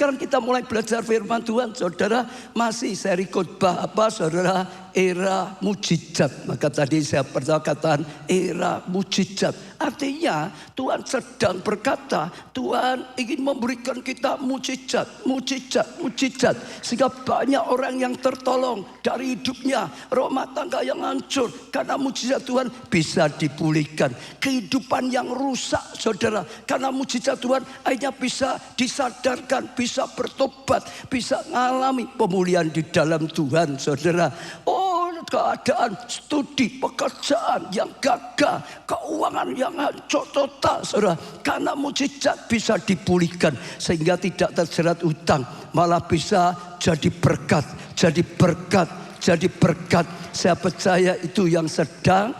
sekarang kita mulai belajar firman Tuhan. Saudara, masih seri khotbah apa saudara? Era mujizat. Maka tadi saya pernah katakan era mujizat. Artinya Tuhan sedang berkata, Tuhan ingin memberikan kita mujizat, mujizat, mujizat. Sehingga banyak orang yang tertolong dari hidupnya, rumah tangga yang hancur. Karena mujizat Tuhan bisa dipulihkan. Kehidupan yang rusak saudara, karena mujizat Tuhan akhirnya bisa disadarkan, bisa bertobat, bisa mengalami pemulihan di dalam Tuhan saudara. Keadaan studi, pekerjaan yang gagal, keuangan yang hancur total saudara, karena mujizat bisa dipulihkan sehingga tidak terjerat utang, malah bisa jadi berkat, jadi berkat, jadi berkat. Saya percaya itu yang sedang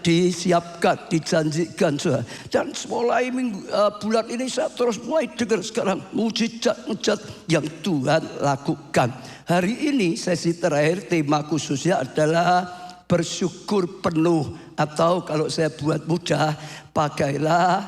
disiapkan, dijanjikan saudara. Dan mulai bulan ini saya terus mulai dengar sekarang mujizat-mujizat yang Tuhan lakukan. Hari ini sesi terakhir tema khususnya adalah bersyukur penuh, atau kalau saya buat mudah, pakailah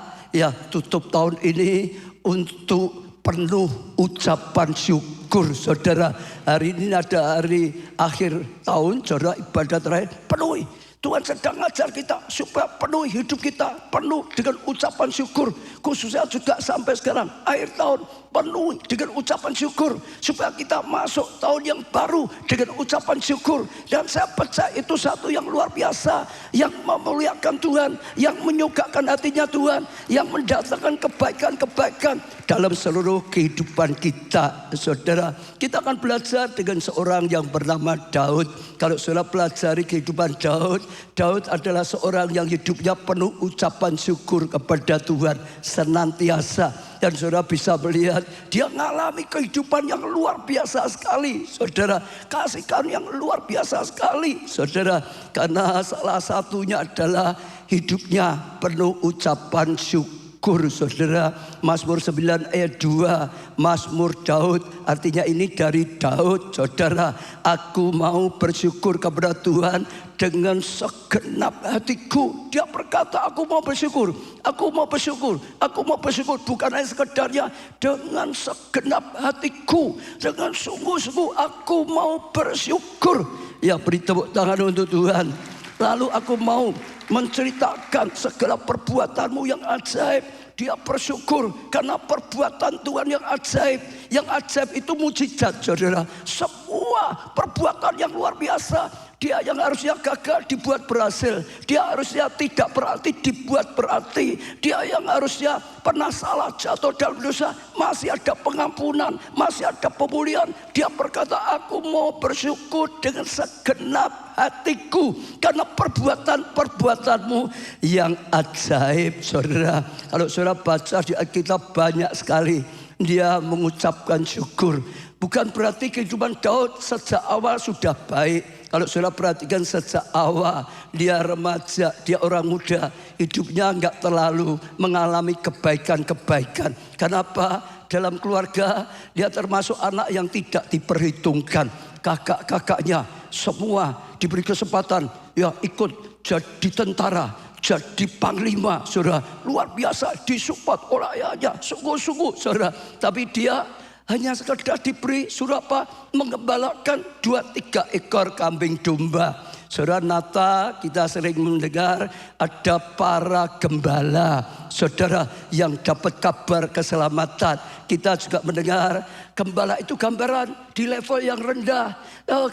tutup tahun ini untuk penuh ucapan syukur saudara. Hari ini ada hari akhir tahun saudara, ibadat terakhir penuhi. Tuhan sedang mengajar kita supaya penuhi hidup kita penuh dengan ucapan syukur. Khususnya juga sampai sekarang akhir tahun penuhi dengan ucapan syukur. Supaya kita masuk tahun yang baru dengan ucapan syukur. Dan saya percaya itu satu yang luar biasa. Yang memuliakan Tuhan. Yang menyukakan hatinya Tuhan. Yang mendatangkan kebaikan-kebaikan dalam seluruh kehidupan kita. Saudara, kita akan belajar dengan seorang yang bernama Daud. Kalau saudara pelajari kehidupan Daud, Daud adalah seorang yang hidupnya penuh ucapan syukur kepada Tuhan senantiasa. Dan saudara bisa melihat dia mengalami kehidupan yang luar biasa sekali saudara. Kasihkan yang luar biasa sekali saudara. Karena salah satunya adalah hidupnya penuh ucapan syukur saudara. Mazmur 9 ayat 2, Mazmur Daud, artinya ini dari Daud saudara. Aku mau bersyukur kepada Tuhan dengan segenap hatiku. Dia berkata, aku mau bersyukur, aku mau bersyukur, aku mau bersyukur. Bukan hanya sekedarnya, dengan segenap hatiku, dengan sungguh-sungguh aku mau bersyukur. Ya, beri tepuk tangan untuk Tuhan. Lalu aku mau menceritakan segala perbuatanmu yang ajaib. Dia bersyukur karena perbuatan Tuhan yang ajaib. Yang ajaib itu mujizat saudara. Semua perbuatan yang luar biasa. Dia yang harusnya gagal dibuat berhasil. Dia harusnya tidak berarti dibuat berarti. Dia yang harusnya pernah salah, jatuh dalam dosa, masih ada pengampunan, masih ada pemulihan. Dia berkata, aku mau bersyukur dengan segenap hatiku karena perbuatan-perbuatanmu yang ajaib saudara. Kalau saudara baca di Alkitab banyak sekali dia mengucapkan syukur. Bukan berarti kehidupan Daud sejak awal sudah baik. Kalau saudara perhatikan sejak awal dia remaja, dia orang muda, hidupnya enggak terlalu mengalami kebaikan-kebaikan. Kenapa? Dalam keluarga dia termasuk anak yang tidak diperhitungkan. Kakak-kakaknya semua diberi kesempatan ikut jadi tentara, jadi panglima saudara. Luar biasa disupport oleh ayahnya, sungguh-sungguh saudara. Tapi dia hanya sekedar diberi suruh mengembalakan 2-3 ekor kambing domba. Saudara, Nata kita sering mendengar ada para gembala saudara yang dapat kabar keselamatan. Kita juga mendengar gembala itu gambaran di level yang rendah.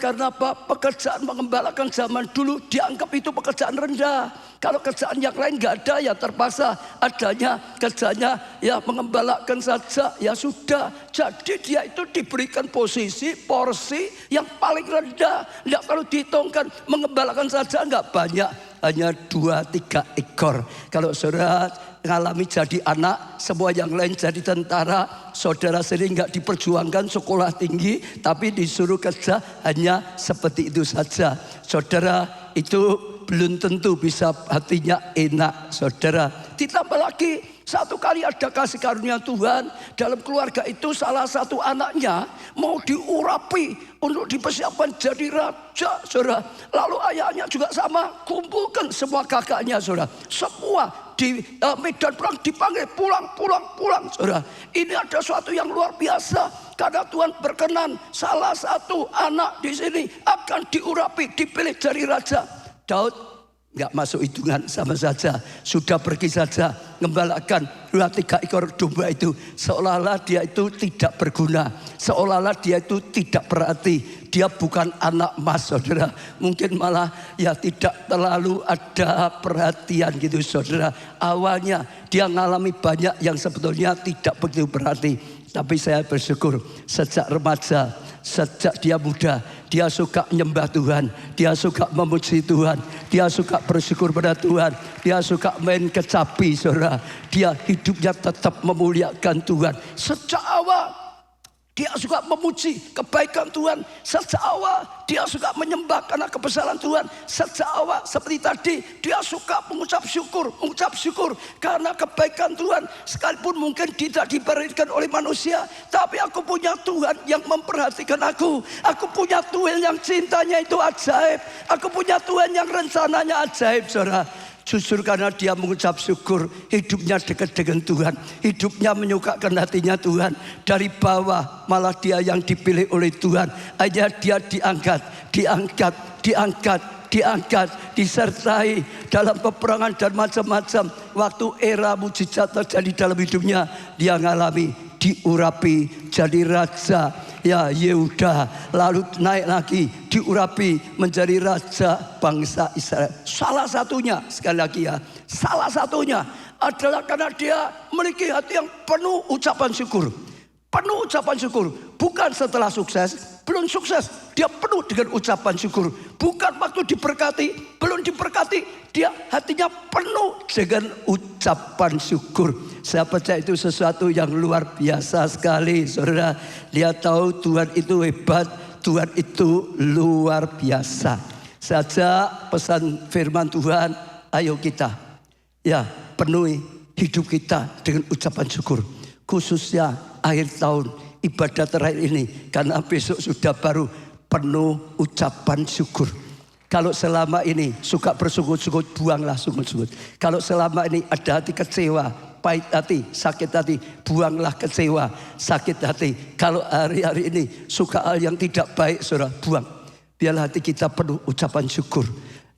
Karena apa? Pekerjaan mengembalakan zaman dulu dianggap itu pekerjaan rendah. Kalau kerjaan yang lain nggak ada ya terpaksa adanya kerjanya mengembalakan saja ya sudah. Jadi dia itu diberikan posisi porsi yang paling rendah. Nggak perlu dihitungkan, mengembalakan saja nggak banyak, hanya 2-3 ekor. Kalau saudara mengalami jadi anak, semua yang lain jadi tentara, saudara sendiri nggak diperjuangkan sekolah tinggi, tapi disuruh kerja hanya seperti itu saja. Saudara, itu belum tentu bisa hatinya enak saudara. Ditambah lagi satu kali ada kasih karunia Tuhan dalam keluarga itu, salah satu anaknya mau diurapi untuk dipersiapkan jadi raja saudara. Lalu ayahnya juga sama, kumpulkan semua kakaknya saudara, semua di medan perang dipanggil pulang. Saudara, ini ada sesuatu yang luar biasa. Karena Tuhan berkenan salah satu anak di sini akan diurapi, dipilih dari raja. Daud nggak masuk hitungan, sama saja sudah pergi saja ngembalakan 3 ekor domba itu. Seolah-olah dia itu tidak berguna, seolah-olah dia itu tidak berarti. Dia bukan anak emas, saudara. Mungkin malah ya tidak terlalu ada perhatian gitu, saudara. Awalnya dia mengalami banyak yang sebetulnya tidak begitu berarti. Tapi saya bersyukur sejak remaja, sejak dia muda, dia suka menyembah Tuhan, dia suka memuji Tuhan, dia suka bersyukur pada Tuhan, dia suka main kecapi, saudara. Dia hidupnya tetap memuliakan Tuhan. Sejak awal dia suka memuji kebaikan Tuhan. Sejak awal dia suka menyembah karena kebesaran Tuhan. Sejak awal seperti tadi dia suka mengucap syukur karena kebaikan Tuhan. Sekalipun mungkin tidak diberikan oleh manusia, tapi aku punya Tuhan yang memperhatikan aku. Aku punya Tuhan yang cintanya itu ajaib. Aku punya Tuhan yang rencananya ajaib, saudara. Justru karena dia mengucap syukur, hidupnya dekat dengan Tuhan, hidupnya menyukakan hatinya Tuhan. Dari bawah malah dia yang dipilih oleh Tuhan. Hanya dia diangkat, disertai dalam peperangan dan macam-macam. Waktu era mujizat terjadi dalam hidupnya, dia ngalami diurapi jadi raja ya Yehuda, lalu naik lagi diurapi menjadi raja bangsa Israel. Salah satunya, sekali lagi ya, salah satunya adalah karena dia memiliki hati yang penuh ucapan syukur. Penuh ucapan syukur, bukan setelah sukses, belum sukses, dia penuh dengan ucapan syukur. Bukan waktu diberkati, belum diberkati, dia hatinya penuh dengan ucapan syukur. Saya percaya itu sesuatu yang luar biasa sekali, saudara. Dia tahu Tuhan itu hebat, Tuhan itu luar biasa. Saja pesan firman Tuhan, ayo kita ya penuhi hidup kita dengan ucapan syukur. Khususnya akhir tahun ibadah terakhir ini, karena besok sudah baru, penuh ucapan syukur. Kalau selama ini suka bersungut-sungut, buanglah sungut-sungut. Kalau selama ini ada hati kecewa, pahit hati, sakit hati, buanglah kecewa, sakit hati. Kalau hari-hari ini suka hal yang tidak baik, saudara, buang. Biarlah hati kita penuh ucapan syukur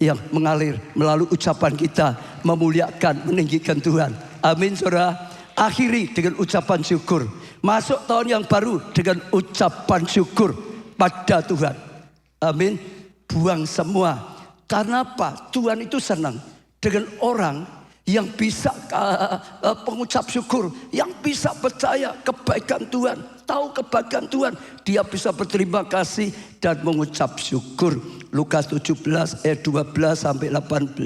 yang mengalir melalui ucapan kita, memuliakan, meninggikan Tuhan. Amin, saudara. Akhiri dengan ucapan syukur. Masuk tahun yang baru dengan ucapan syukur pada Tuhan. Amin. Buang semua. Karena apa? Tuhan itu senang dengan orang yang bisa pengucap syukur, yang bisa percaya kebaikan Tuhan, tahu kebaikan Tuhan, dia bisa berterima kasih dan mengucap syukur. Lukas 17 ayat 12 sampai 18.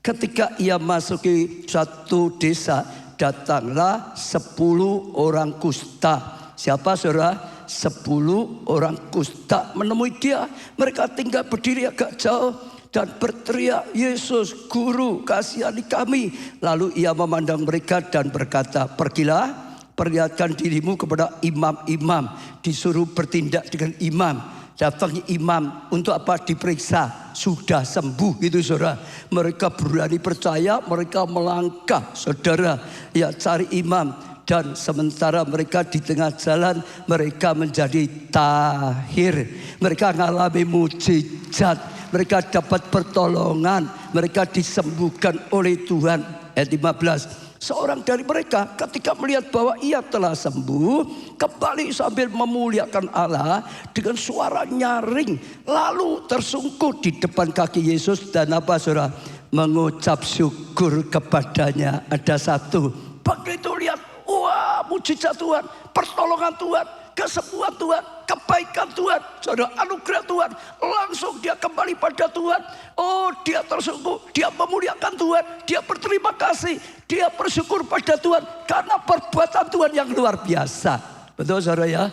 Ketika ia masuki suatu desa, datanglah 10 orang kusta. Siapa, saudara? 10 orang kusta menemui dia. Mereka tinggal berdiri agak jauh dan berteriak, "Yesus, Guru, kasihani kami." Lalu ia memandang mereka dan berkata, "Pergilah, perlihatkan dirimu kepada imam-imam." Disuruh bertindak dengan imam. Datangi imam untuk apa? Diperiksa. Sudah sembuh gitu, saudara. Mereka berani percaya, mereka melangkah, saudara, ya cari imam. Dan sementara mereka di tengah jalan, mereka menjadi tahir. Mereka mengalami mujizat. Mereka dapat pertolongan. Mereka disembuhkan oleh Tuhan. Ayat 15. Seorang dari mereka ketika melihat bahwa ia telah sembuh, kembali sambil memuliakan Allah dengan suara nyaring, lalu tersungkur di depan kaki Yesus dan apa, saudara? Mengucap syukur kepadanya. Ada satu, begitu lihat, wah, mujizat Tuhan, pertolongan Tuhan, kesembuhan Tuhan, kebaikan Tuhan, saudara, anugerah Tuhan, langsung dia kembali pada Tuhan. Oh, dia tersungkur, dia memuliakan Tuhan, dia berterima kasih, dia bersyukur pada Tuhan karena perbuatan Tuhan yang luar biasa. Betul, saudara ya?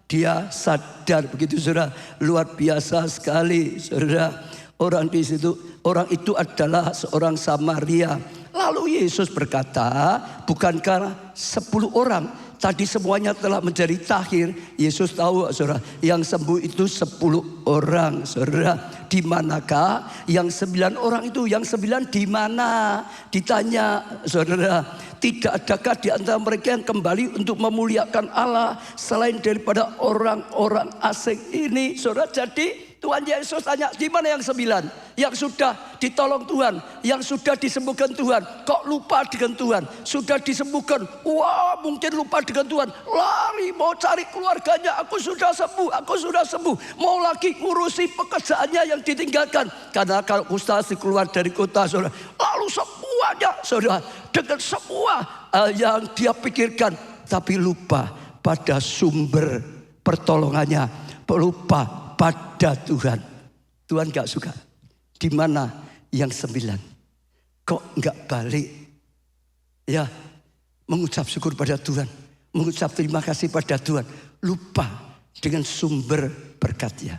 Dia sadar begitu, saudara, luar biasa sekali, saudara. Orang di situ, orang itu adalah seorang Samaria. Lalu Yesus berkata, bukankah 10 orang Tadi semuanya telah menjadi tahir. Yesus tahu saudara, yang sembuh itu 10 orang saudara. Di manakah yang 9 orang itu? Yang 9 di mana? Ditanya saudara, tidak adakah di antara mereka yang kembali untuk memuliakan Allah selain daripada orang-orang asing ini saudara? Jadi Tuhan Yesus tanya, di mana yang 9? Yang sudah ditolong Tuhan, yang sudah disembuhkan Tuhan. Kok lupa dengan Tuhan? Sudah disembuhkan, wah mungkin lupa dengan Tuhan. Lari mau cari keluarganya, aku sudah sembuh, aku sudah sembuh. Mau lagi ngurusi pekerjaannya yang ditinggalkan. Karena kalau frustasi keluar dari kota saudara, lalu semuanya saudara, dengan semua yang dia pikirkan. Tapi lupa pada sumber pertolongannya, lupa pada Tuhan. Tuhan gak suka. Di mana yang 9? Kok gak balik? Ya, mengucap syukur pada Tuhan, mengucap terima kasih pada Tuhan. Lupa dengan sumber berkatnya.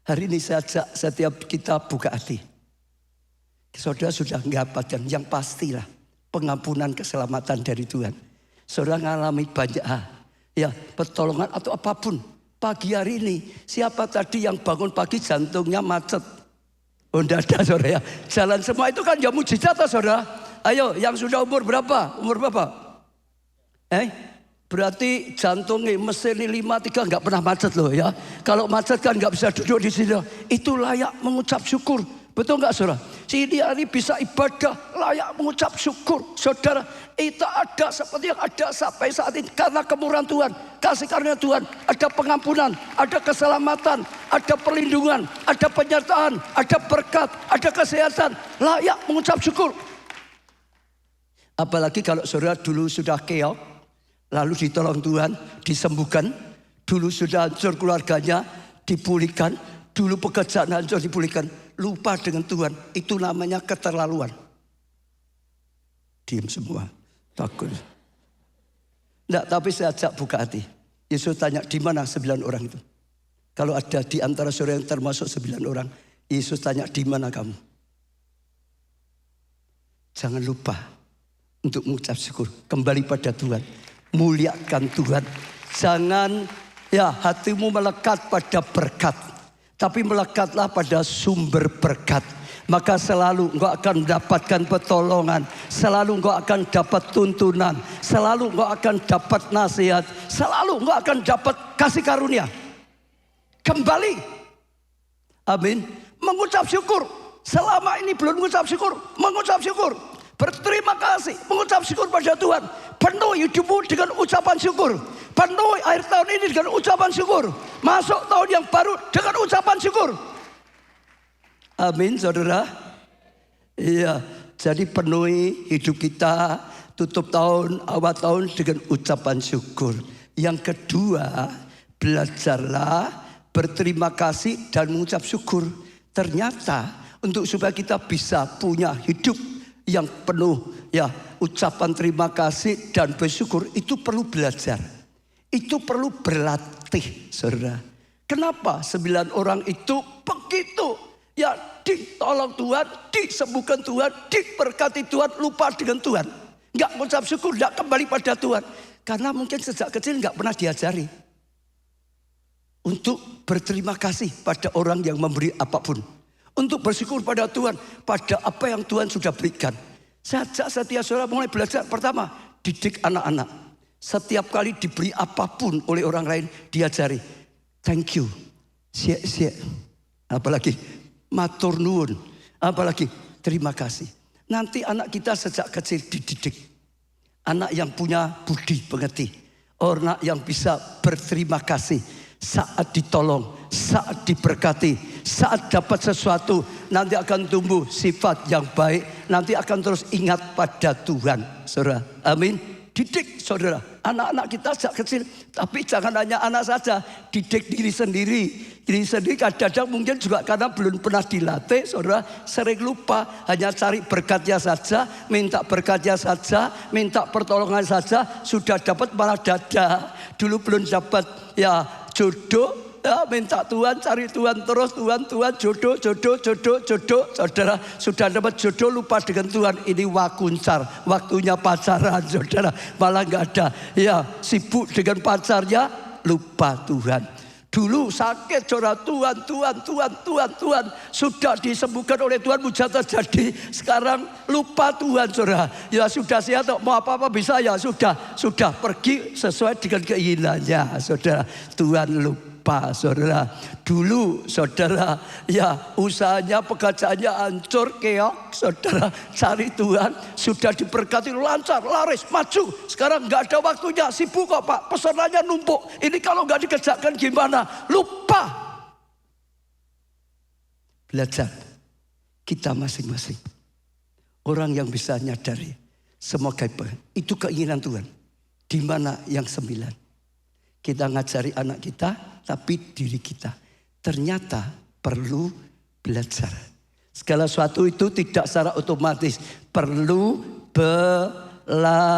Hari ini saya ajak setiap kita buka hati. Saudara sudah mendapatkan yang pastilah pengampunan, keselamatan dari Tuhan. Saudara mengalami banyak ya, pertolongan atau apapun. Pagi hari ini, siapa tadi yang bangun pagi jantungnya macet? Oh enggak ada saudara ya. Jalan semua itu kan ya mujizat saudara. Ayo yang sudah umur berapa? Umur berapa? Berarti jantungnya mesin 53 nggak pernah macet loh ya. Kalau macet kan nggak bisa duduk di sini. Itu layak mengucap syukur. Betul nggak saudara? Sini hari bisa ibadah, layak mengucap syukur. Saudara, itu ada seperti yang ada sampai saat ini. Karena kemurahan Tuhan, kasih karunia Tuhan. Ada pengampunan, ada keselamatan, ada perlindungan, ada penyertaan, ada berkat, ada kesehatan. Layak mengucap syukur. Apalagi kalau saudara dulu sudah keok, lalu ditolong Tuhan, disembuhkan. Dulu sudah hancur keluarganya, dipulihkan. Dulu pekerjaan hancur, dipulihkan. Lupa dengan Tuhan, itu namanya keterlaluan. Diam semua, takut. Enggak, tapi saya ajak buka hati. Yesus tanya, di mana 9 orang itu? Kalau ada di antara saudara yang termasuk 9 orang, Yesus tanya, di mana kamu? Jangan lupa untuk mengucap syukur, kembali pada Tuhan, muliakan Tuhan. Jangan ya hatimu melekat pada berkat, tapi melekatlah pada sumber berkat. Maka selalu engkau akan mendapatkan pertolongan. Selalu engkau akan dapat tuntunan. Selalu engkau akan dapat nasihat. Selalu engkau akan dapat kasih karunia. Kembali. Amin. Mengucap syukur. Selama ini belum mengucap syukur. Mengucap syukur. Berterima kasih. Mengucap syukur pada Tuhan. Penuh hidupmu dengan ucapan syukur. Penuh akhir tahun ini dengan ucapan syukur. Masuk tahun yang baru dengan ucapan syukur. Amin saudara. Iya, jadi penuhi hidup kita tutup tahun, awal tahun dengan ucapan syukur. Yang kedua, belajarlah berterima kasih dan mengucap syukur. Ternyata untuk supaya kita bisa punya hidup yang penuh ya ucapan terima kasih dan bersyukur, itu perlu belajar. Itu perlu berlatih saudara. Kenapa 9 orang itu begitu ya ditolong Tuhan, disembuhkan Tuhan, diberkati Tuhan, lupa dengan Tuhan. Enggak mengucap syukur, enggak kembali pada Tuhan. Karena mungkin sejak kecil enggak pernah diajari untuk berterima kasih pada orang yang memberi apapun. Untuk bersyukur pada Tuhan, pada apa yang Tuhan sudah berikan. Sejak setiap saudara mulai belajar, pertama, didik anak-anak. Setiap kali diberi apapun oleh orang lain, diajari. Thank you. Siap. Apalagi matur nuwun. Apalagi terima kasih. Nanti anak kita sejak kecil dididik. Anak yang punya budi pengerti. Orang yang bisa berterima kasih. Saat ditolong, saat diberkati, saat dapat sesuatu, nanti akan tumbuh sifat yang baik. Nanti akan terus ingat pada Tuhan. Saudara, amin. Didik saudara, anak-anak kita sejak kecil. Tapi jangan hanya anak saja, didik diri sendiri. Diri sendiri kadang-kadang mungkin juga karena belum pernah dilatih, saudara sering lupa. Hanya cari berkatnya saja, minta berkatnya saja, minta pertolongan saja. Sudah dapat malah dada. Dulu belum dapat ya jodoh, Ya, minta Tuhan, cari Tuhan terus, Tuhan, jodoh, saudara. Sudah dapat jodoh, lupa dengan Tuhan. Ini wakuncar, waktunya pacaran, saudara. Malah nggak ada. Ya, sibuk dengan pacarnya, lupa Tuhan. Dulu sakit, saudara, Tuhan. Sudah disembuhkan oleh Tuhan, mujizat terjadi. Sekarang lupa Tuhan, saudara. Ya sudah sehat, mau apa-apa bisa, ya sudah pergi sesuai dengan keinginannya, saudara. Tuhan lupa, saudara. Dulu, saudara, ya usahanya, pekerjaannya hancur, keok, saudara. Cari Tuhan, sudah diberkati, lancar, laris, maju. Sekarang nggak ada waktunya, sibuk kok Pak, pesanannya numpuk. Ini kalau nggak dikerjakan gimana? Lupa. Belajar kita masing-masing. Orang yang bisa nyadari semua kaitan itu keinginan Tuhan. Di mana yang 9? Kita ngajari anak kita, tapi diri kita ternyata perlu belajar. Segala sesuatu itu tidak secara otomatis, perlu belajar.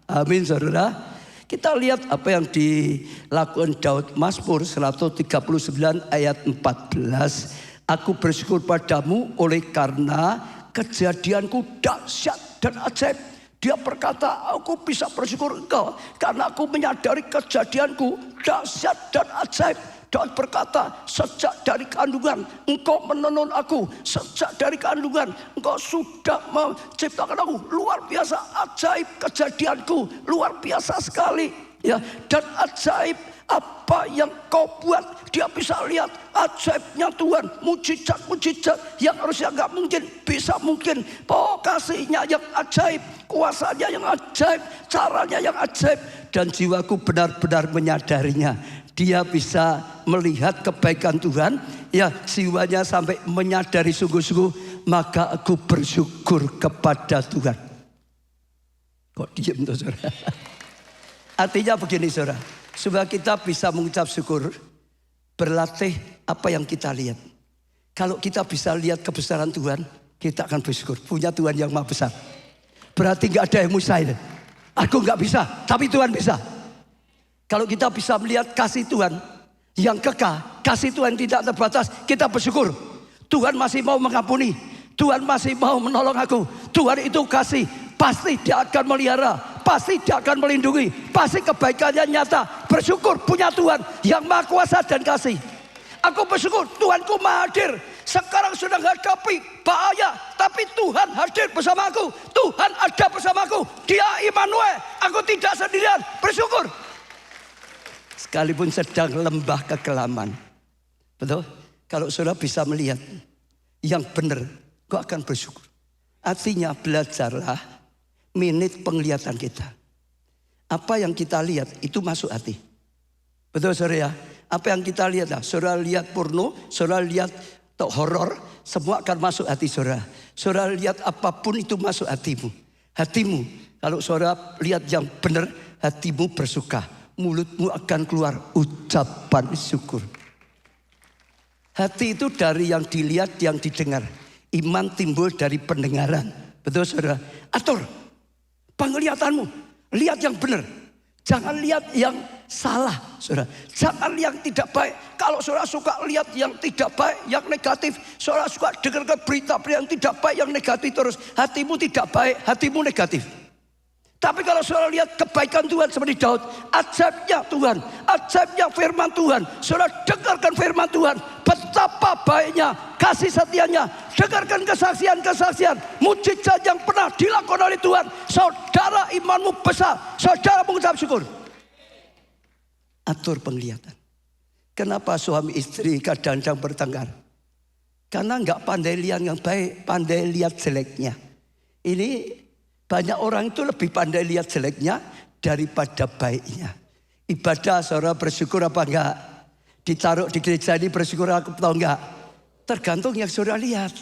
Amin, saudara. Kita lihat apa yang dilakukan Daud, Mazmur 139 ayat 14. Aku bersyukur padamu oleh karena kejadianku dahsyat dan ajaib. Dia berkata, aku bisa bersyukur engkau karena aku menyadari kejadianku dahsyat dan ajaib. Daud berkata, sejak dari kandungan engkau menenon aku. Sejak dari kandungan engkau sudah menciptakan aku. Luar biasa ajaib kejadianku. Luar biasa sekali. Ya, dan ajaib apa yang kau buat. Dia bisa lihat ajaibnya Tuhan. Mujizat-mujizat yang harusnya gak mungkin, bisa mungkin. Oh, kasihnya yang ajaib, kuasanya yang ajaib, caranya yang ajaib. Dan jiwaku benar-benar menyadarinya. Dia bisa melihat kebaikan Tuhan, ya jiwanya sampai menyadari sungguh-sungguh, maka aku bersyukur kepada Tuhan. Kok diam tuh, saudara? Artinya begini, saudara, supaya kita bisa mengucap syukur, berlatih apa yang kita lihat. Kalau kita bisa lihat kebesaran Tuhan, kita akan bersyukur. Punya Tuhan yang maha besar. Berarti gak ada yang mustahil. Aku gak bisa, tapi Tuhan bisa. Kalau kita bisa melihat kasih Tuhan yang kekal, kasih Tuhan tidak terbatas, kita bersyukur. Tuhan masih mau mengampuni, Tuhan masih mau menolong aku. Tuhan itu kasih, pasti Dia akan melihara, pasti Dia akan melindungi, pasti kebaikannya nyata. Bersyukur punya Tuhan yang maha kuasa dan kasih. Aku bersyukur Tuhanku maha hadir. Sekarang sudah menghadapi bahaya, tapi Tuhan hadir bersamaku. Tuhan ada bersamaku. Dia Immanuel, aku tidak sendirian. Bersyukur. Sekalipun sedang lembah kekelaman. Betul? Kalau saudara bisa melihat yang benar, kau akan bersyukur. Artinya belajarlah menit penglihatan kita. Apa yang kita lihat itu masuk hati. Betul, saudara ya? Apa yang kita lihat, saudara lihat porno, saudara lihat horor, semua akan masuk hati saudara. Saudara lihat apapun itu masuk hatimu. Hatimu, kalau saudara lihat yang benar, hatimu bersuka. Mulutmu akan keluar ucapan syukur. Hati itu dari yang dilihat, yang didengar. Iman timbul dari pendengaran. Betul, saudara? Atur penglihatanmu. Lihat yang benar. Jangan lihat yang salah, saudara. Jangan lihat yang tidak baik. Kalau saudara suka lihat yang tidak baik, yang negatif, saudara suka dengarkan berita-berita yang tidak baik, yang negatif terus, hatimu tidak baik, hatimu negatif. Tapi kalau saudara lihat kebaikan Tuhan seperti Daud, ajaibnya Tuhan, ajaibnya firman Tuhan, saudara dengarkan firman Tuhan, betapa baiknya, kasih setianya, dengarkan kesaksian-kesaksian, mujizat yang pernah dilakukan oleh Tuhan. Saudara imanmu besar, saudara mengucap syukur. Atur penglihatan. Kenapa suami istri kadang-kadang bertengkar? Karena enggak pandai lihat yang baik, pandai lihat jeleknya. Ini banyak orang itu lebih pandai lihat jeleknya daripada baiknya. Ibadah saudara bersyukur apa enggak? Ditaruh di gereja ini bersyukur atau enggak? Tergantung yang saudara lihat.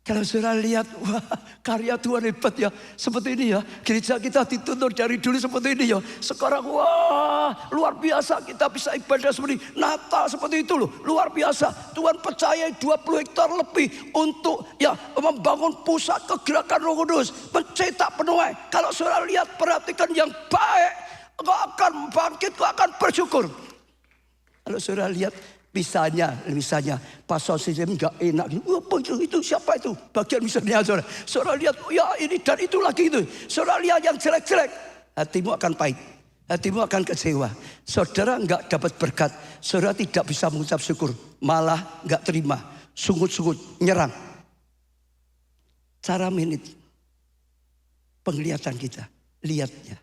Kalau saudara lihat, wah karya Tuhan hebat ya. Seperti ini ya, gereja kita dituntut dari dulu seperti ini ya. Sekarang wah luar biasa kita bisa ibadah seperti Natal seperti itu loh. Luar biasa, Tuhan percaya 20 hektar lebih untuk ya membangun pusat kegerakan Roh Kudus. Mencetak penuai. Kalau saudara lihat, perhatikan yang baik, engkau akan bangkit, engkau akan bersyukur. Kalau saudara lihat misalnya pas sosial nggak enak, apa itu siapa itu? Bagian misalnya saudara. Saudara lihat, ya ini dan itu lagi itu. Saudara lihat yang jelek-jelek, hatimu akan pahit, hatimu akan kecewa. Saudara nggak dapat berkat, saudara tidak bisa mengucap syukur, malah nggak terima, sungut-sungut, nyerang. Cara menit penglihatan kita, lihatnya.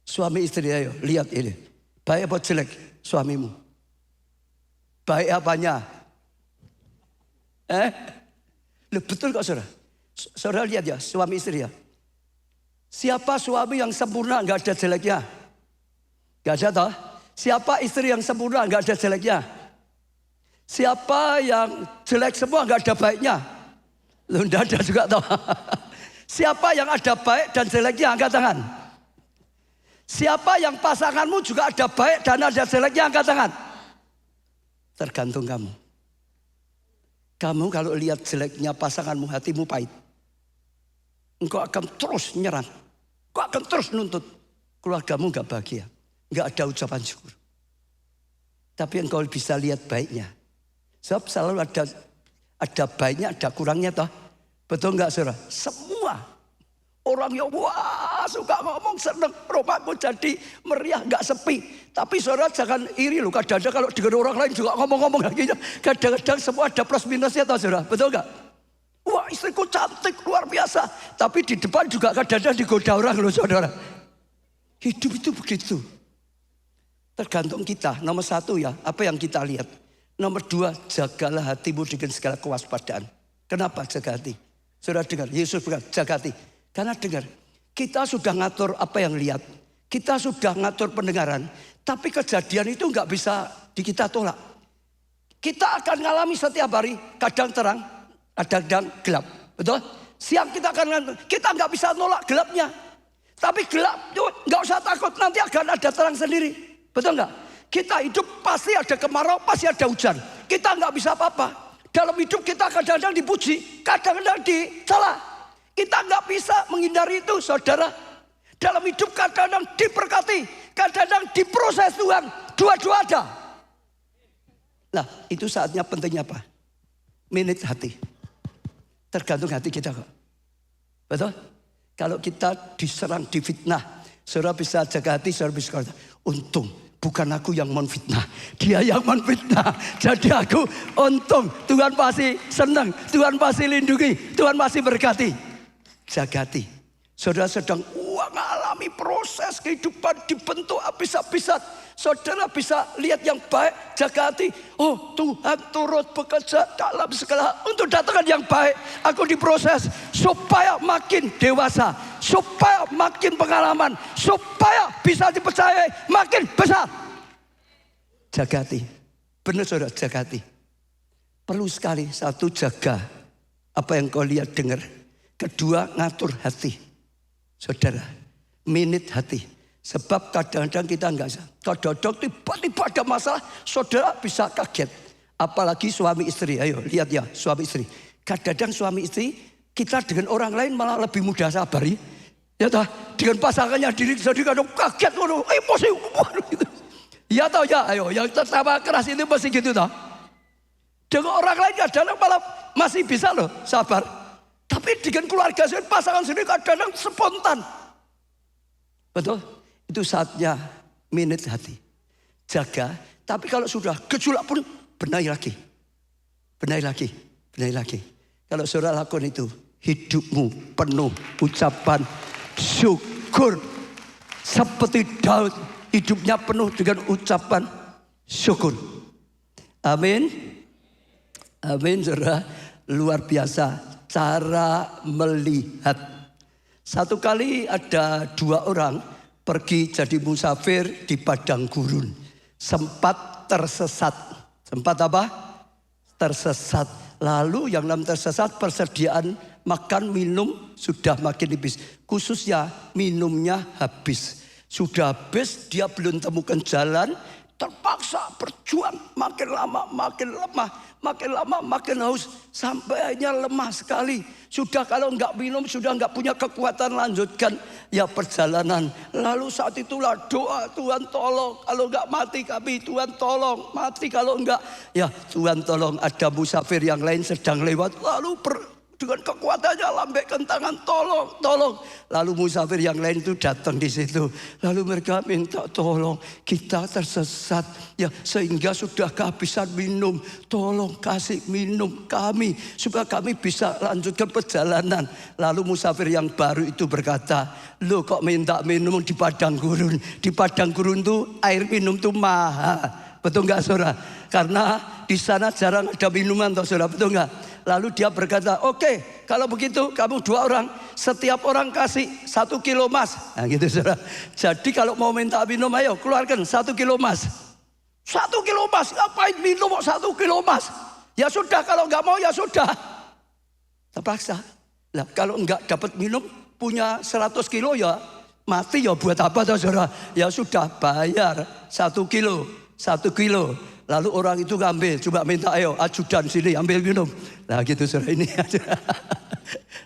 Suami istri ayo, lihat ini. Baik apa jelek suamimu? Baik apanya? Betul kok saudara? Saudara lihat ya, suami istri ya. Siapa suami yang sempurna nggak ada jeleknya? Nggak ada toh? Siapa istri yang sempurna nggak ada jeleknya? Siapa yang jelek semua nggak ada baiknya? Lu nggak ada juga toh? Siapa yang ada baik dan jeleknya angkat tangan? Siapa yang pasanganmu juga ada baik dan ada jeleknya angkat tangan? Tergantung kamu. Kamu kalau lihat jeleknya pasanganmu, hatimu pahit. Engkau akan terus nyerang. Engkau akan terus nuntut. Keluargamu gak bahagia. Gak ada ucapan syukur. Tapi engkau bisa lihat baiknya. Sebab selalu ada baiknya, ada kurangnya toh. Betul gak saudara? Semua orang yang wah suka ngomong seneng, rumahku jadi meriah, gak sepi. Tapi saudara jangan iri loh, kadang-kadang kalau dengan orang lain juga ngomong-ngomong lagi. Kadang-kadang semua ada plus minusnya toh saudara, betul gak? Wah istriku cantik luar biasa, tapi di depan juga kadang-kadang digoda orang loh saudara. Hidup itu begitu. Tergantung kita. Nomor satu ya, apa yang kita lihat. Nomor dua, jagalah hatimu dengan segala kewaspadaan. Kenapa jaga hati? Saudara dengar, Yesus berkata jaga hati. Karena dengar, kita sudah ngatur apa yang lihat. Kita sudah ngatur pendengaran. Tapi kejadian itu nggak bisa kita tolak. Kita akan ngalami setiap hari, kadang terang, kadang gelap. Betul? Siang kita nggak bisa nolak gelapnya. Tapi gelap, nggak usah takut, nanti akan ada terang sendiri. Betul nggak? Kita hidup pasti ada kemarau, pasti ada hujan. Kita nggak bisa apa-apa. Dalam hidup kita kadang-kadang dipuji, kadang-kadang dicela. Kita nggak bisa menghindari itu, saudara. Dalam hidup kadang-kadang diberkati, kadang-kadang diproses Tuhan. Dua-dua ada. Nah, itu saatnya pentingnya apa? Menit hati. Tergantung hati kita kok. Betul? Kalau kita diserang, difitnah, saudara bisa jaga hati, saudara bisa kata, untung bukan aku yang menfitnah, dia yang menfitnah. Jadi aku untung, Tuhan pasti senang, Tuhan pasti lindungi, Tuhan pasti berkati. Jaga hati. Saudara sedang mengalami proses kehidupan dibentuk habis-habisan. Saudara bisa lihat yang baik, jaga hati. Oh Tuhan turut bekerja dalam segala untuk datangkan yang baik. Aku diproses supaya makin dewasa, supaya makin pengalaman, supaya bisa dipercayai makin besar. Jaga hati. Benar saudara, jaga hati. Perlu sekali, satu jaga apa yang kau lihat dengar. Kedua, ngatur hati. Saudara, menit hati. Sebab kadang-kadang kita enggak bisa. Kadang-kadang tiba-tiba ada masalah, saudara bisa kaget. Apalagi suami istri. Ayo lihat ya, suami istri. Kadang-kadang suami istri, kita dengan orang lain malah lebih mudah sabar. Ya toh, dengan pasangannya diri sendiri kadang kaget, emosi. Gitu. Ya toh ya, ayo yang tertawa keras itu masih gitu toh. Dengan orang lain kadang-kadang malah masih bisa loh sabar. Tapi dengan keluarga sendiri, pasangan sendiri kadang-kadang spontan. Betul? Itu saatnya menit hati. Jaga, tapi kalau sudah gejolak pun benahi lagi. Benahi lagi, benahi lagi. Kalau saudara lakukan itu, hidupmu penuh ucapan syukur. Seperti Daud, hidupnya penuh dengan ucapan syukur. Amin. Amin saudara, luar biasa. Cara melihat. Satu kali ada dua orang pergi jadi musafir di padang gurun. Sempat tersesat. Sempat apa? Tersesat. Lalu yang namanya tersesat, persediaan makan minum sudah makin habis. Khususnya minumnya habis. Sudah habis, dia belum temukan jalan. terpaksa berjuang, makin lama makin lemah, makin lama makin haus, sampai akhirnya lemah sekali. Sudah kalau nggak minum, sudah nggak punya kekuatan lanjutkan ya perjalanan. Lalu saat itulah doa, Tuhan tolong, kalau nggak mati kami, Tuhan tolong, mati kalau nggak, ya Tuhan tolong. Ada musafir yang lain sedang lewat, lalu dengan kekuatannya lambaikan tangan, tolong, tolong. Lalu musafir yang lain itu datang di situ. Lalu mereka minta tolong, kita tersesat ya sehingga sudah kehabisan minum. Tolong kasih minum kami supaya kami bisa lanjutkan perjalanan. Lalu musafir yang baru itu berkata, "Loh kok minta minum di padang gurun? Di padang gurun tuh air minum tuh mahal." Betul nggak saudara? Karena di sana jarang ada minuman toh saudara, betul nggak? Lalu dia berkata, oke, kalau begitu kamu 2 orang, setiap orang kasih 1 kilo emas. Nah gitu saudara. Jadi kalau mau minta minum, ayo keluarkan 1 kilo emas. 1 kilo emas, ngapain minum 1 kilo emas? Ya sudah, kalau nggak mau ya sudah. Terpaksa. Lah kalau nggak dapat minum, punya 100 kilo ya mati ya buat apa toh saudara? Ya sudah, bayar 1 kilo, 1 kilo. Lalu orang itu ngambil, coba minta, ayo ajudan sini ambil minum. Nah gitu saudara ini.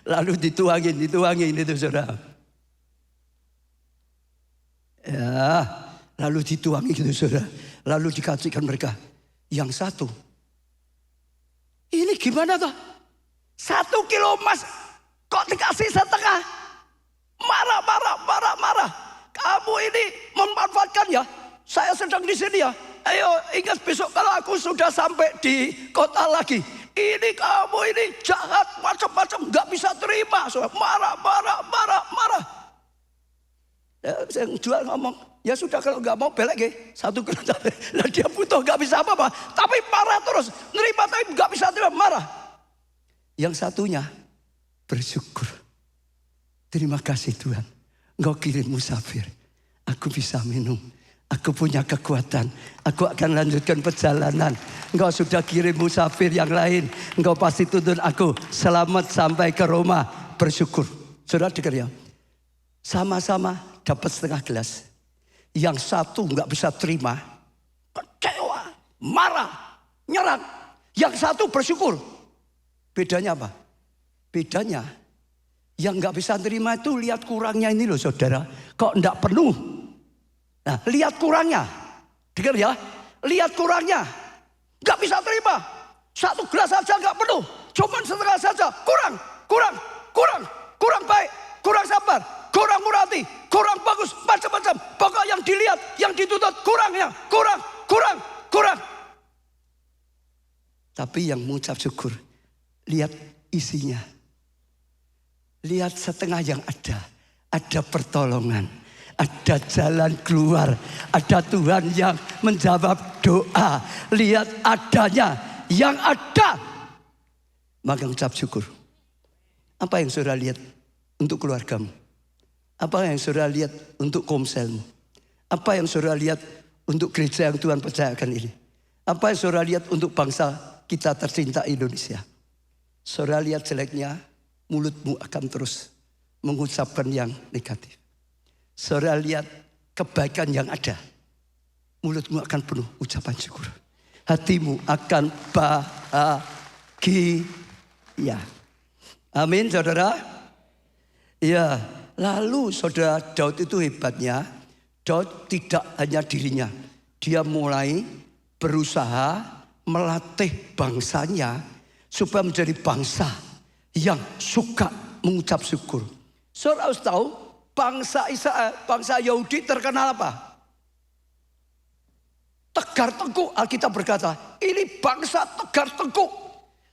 Lalu dituangin itu saudara. Ya, lalu dituangin gitu saudara. Lalu dikasihkan mereka. Yang satu, ini gimana toh? 1 kilo emas kok dikasih setengah? Marah. Kamu ini memanfaatkan ya. Saya sedang di sini ya. Ayo ingat besok kalau aku sudah sampai di kota lagi. Ini kamu ini jahat macam-macam, nggak bisa terima. So, marah. Yang jual ngomong, ya sudah kalau nggak mau belek ya 1 kilo. Nah, dia butuh nggak bisa apa-apa, tapi marah terus. Nerima tapi nggak bisa terima, marah. Yang satunya bersyukur. Terima kasih Tuhan, Engkau kirim musafir. Aku bisa minum. Aku punya kekuatan. Aku akan lanjutkan perjalanan. Engkau sudah kirim musafir yang lain. Engkau pasti tuntun aku selamat sampai ke Roma. Bersyukur. Saudara dengar ya. Sama-sama dapat setengah gelas. Yang satu nggak bisa terima. Kecewa. Marah. Nyerang. Yang satu bersyukur. Bedanya apa? Bedanya. Yang nggak bisa terima itu lihat kurangnya ini loh saudara. Kok nggak penuh? Nah, lihat kurangnya. Dengar ya. Lihat kurangnya. Gak bisa terima. 1 gelas saja gak penuh. Cuman setengah saja. Kurang baik. Kurang sabar. Kurang murah hati. Kurang bagus. Macam-macam. Pokok yang dilihat. Yang dituntut. Kurangnya. Kurang. Tapi yang mengucap syukur. Lihat isinya. Lihat setengah yang ada. Ada pertolongan. Ada jalan keluar. Ada Tuhan yang menjawab doa. Lihat adanya. Yang ada. Maka ucap syukur. Apa yang saudara lihat untuk keluargamu? Apa yang saudara lihat untuk komselmu? Apa yang saudara lihat untuk gereja yang Tuhan percayakan ini? Apa yang saudara lihat untuk bangsa kita tercinta Indonesia? Saudara lihat jeleknya, mulutmu akan terus mengucapkan yang negatif. Saudara lihat kebaikan yang ada, mulutmu akan penuh ucapan syukur. Hatimu akan bahagia. Amin saudara. Ya, lalu saudara Daud itu hebatnya. Daud tidak hanya dirinya. Dia mulai berusaha melatih bangsanya supaya menjadi bangsa yang suka mengucap syukur. Saudara harus tahu, bangsa Israel, bangsa Yahudi terkenal apa? Tegar tengkuk. Alkitab berkata, ini bangsa tegar tengkuk.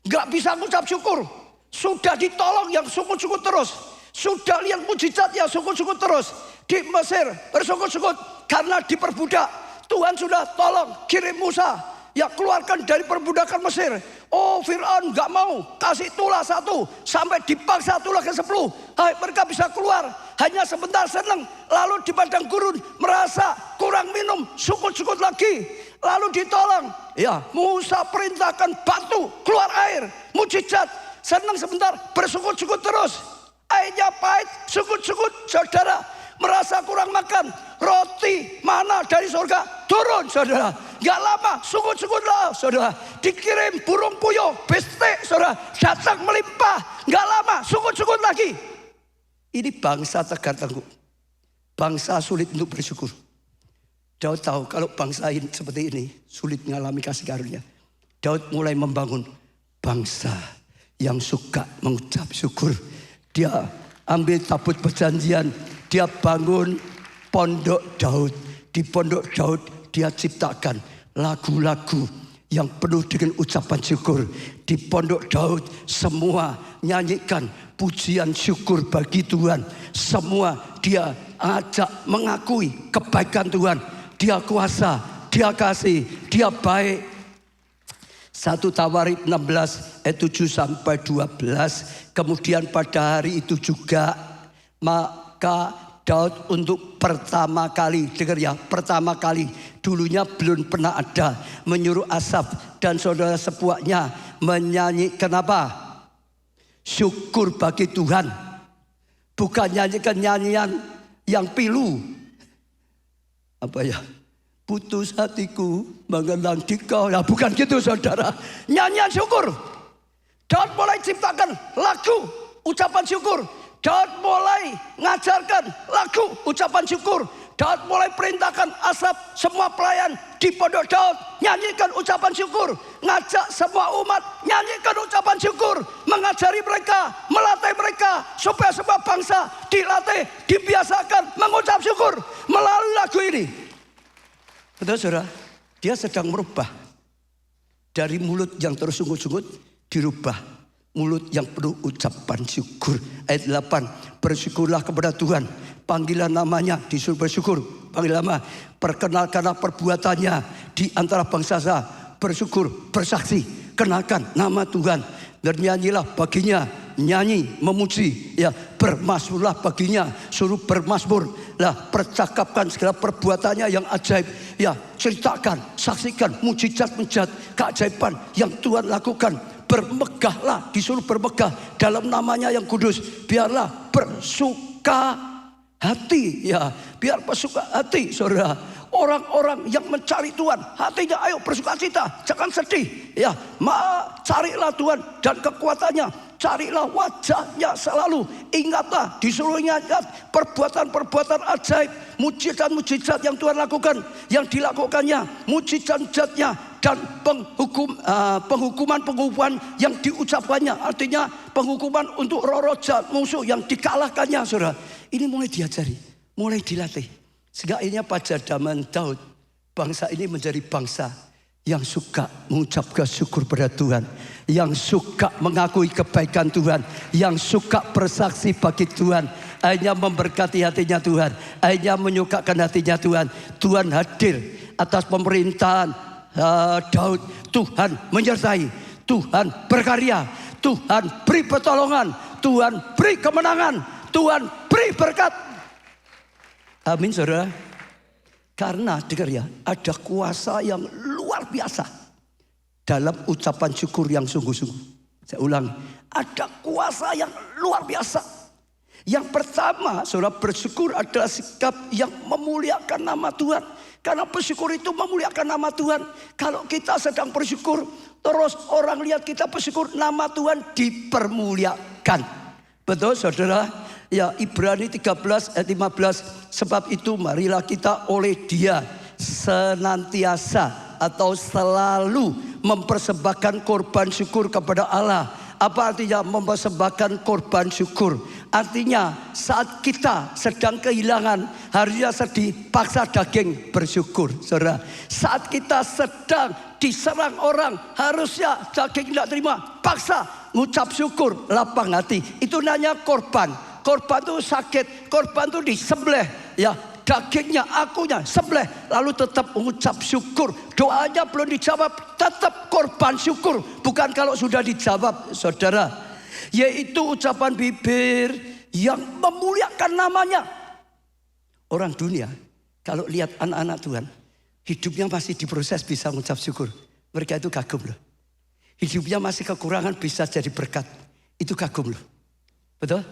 Gak bisa mengucap syukur. Sudah ditolong yang syukur-syukur terus. Sudah lihat mujizat yang syukur-syukur terus. Di Mesir bersyukur-syukur karena diperbudak. Tuhan sudah tolong kirim Musa. Ya keluarkan dari perbudakan Mesir. Oh Fir'aun gak mau kasih tulah 1 sampai dipaksa tulah ke-10. Hai, mereka bisa keluar hanya sebentar senang. Lalu di padang gurun merasa kurang minum, syukur-syukur lagi. Lalu ditolong. Ya Musa perintahkan batu keluar air. Mujizat. Senang sebentar, bersyukur-syukur terus. Airnya pahit, syukur-syukur. Saudara, merasa kurang makan. Roti mana dari surga turun, saudara. Gak lama, sungut-sungutlah, saudara. Dikirim burung puyuh, bestek, saudara. Datang melimpah. Gak lama, sungut-sungut lagi. Ini bangsa tegar tengkuk. Bangsa sulit untuk bersyukur. Daud tahu kalau bangsa ini seperti ini sulit mengalami kasih karunia. Daud mulai membangun bangsa yang suka mengucap syukur. Dia ambil tabut perjanjian, dia bangun pondok Daud. Di pondok Daud dia ciptakan lagu-lagu yang penuh dengan ucapan syukur. Di pondok Daud semua nyanyikan pujian syukur bagi Tuhan. Semua dia ajak mengakui kebaikan Tuhan. Dia kuasa, dia kasih, dia baik. 1 Tawarikh 16 ayat 7 sampai 12. Kemudian pada hari itu juga maka Daud untuk pertama kali, dengar ya, pertama kali, dulunya belum pernah ada, menyuruh Asaf dan saudara sepuaknya menyanyikan apa? Syukur bagi Tuhan. Bukan nyanyikan nyanyian yang pilu. Apa ya? Putus hatiku mengenang dikau. Nah, bukan gitu, saudara. Nyanyian syukur. Daud mulai ciptakan lagu ucapan syukur. Daud mulai ngajarkan lagu ucapan syukur. Daud mulai perintahkan Asaf, semua pelayan di pondok Daud nyanyikan ucapan syukur. Ngajak semua umat nyanyikan ucapan syukur. Mengajari mereka, melatih mereka supaya semua bangsa dilatih, dibiasakan mengucap syukur melalui lagu ini. Betul, saudara? Dia sedang merubah dari mulut yang tersungut-sungut dirubah mulut yang penuh ucapan syukur. Ayat 8, bersyukurlah kepada Tuhan, panggilan namanya, disuruh bersyukur. Panggil nama, perkenalkanlah perbuatannya di antara bangsa. Bersyukur, bersaksi, kenalkan nama Tuhan. Bernyanyilah baginya, nyanyi, memuji, ya, bermasmurlah baginya, suruh bermasmur. Lah, percakapkan segala perbuatannya yang ajaib, ya, ceritakan, saksikan mujizat-mujizat, keajaiban yang Tuhan lakukan. Bermegahlah, disuruh bermegah dalam namanya yang kudus. Biarlah bersuka hati, ya, biar bersuka hati, saudara. Orang-orang yang mencari Tuhan, hatinya ayo bersuka cita, jangan sedih, ya. Carilah Tuhan dan kekuatannya, carilah wajahnya selalu. Ingatlah, disuruh ingat perbuatan-perbuatan ajaib, mujizat-mujizat yang Tuhan lakukan, yang dilakukannya, mujizat-mujizatnya, dan penghukuman-penghukuman yang diucapkannya. Artinya penghukuman untuk roh-roh jahat musuh yang dikalahkannya, saudara. Ini mulai diajari, mulai dilatih. Sehingga akhirnya pada zaman Daud, bangsa ini menjadi bangsa yang suka mengucapkan syukur pada Tuhan, yang suka mengakui kebaikan Tuhan, yang suka bersaksi bagi Tuhan. Akhirnya memberkati hatinya Tuhan, akhirnya menyukakan hatinya Tuhan. Tuhan hadir atas pemerintahan Daud. Tuhan menyertai, Tuhan berkarya, Tuhan beri pertolongan, Tuhan beri kemenangan, Tuhan beri berkat. Amin, saudara. Karena dengar ya, ada kuasa yang luar biasa dalam ucapan syukur yang sungguh-sungguh. Saya ulang, ada kuasa yang luar biasa. Yang pertama, saudara, bersyukur adalah sikap yang memuliakan nama Tuhan. Karena bersyukur itu memuliakan nama Tuhan. Kalau kita sedang bersyukur, terus orang lihat kita bersyukur, nama Tuhan dipermuliakan. Betul, saudara? Ya, Ibrani 13 ayat 15. Sebab itu marilah kita oleh Dia senantiasa atau selalu mempersembahkan korban syukur kepada Allah. Apa artinya mempersembahkan korban syukur? Artinya saat kita sedang kehilangan, harusnya sedih, paksa daging bersyukur, saudara. Saat kita sedang diserang orang, harusnya daging tidak terima, paksa ngucap syukur, lapang hati. Itu namanya korban. Korban itu sakit, korban itu disembelih, ya, dagingnya, akunya sembelih, lalu tetap mengucap syukur. Doanya belum dijawab, tetap korban syukur. Bukan kalau sudah dijawab, saudara. Yaitu ucapan bibir yang memuliakan namanya. Orang dunia kalau lihat anak-anak Tuhan, hidupnya masih diproses bisa mengucap syukur, mereka itu kagum loh. Hidupnya masih kekurangan bisa jadi berkat, itu kagum loh. Betul?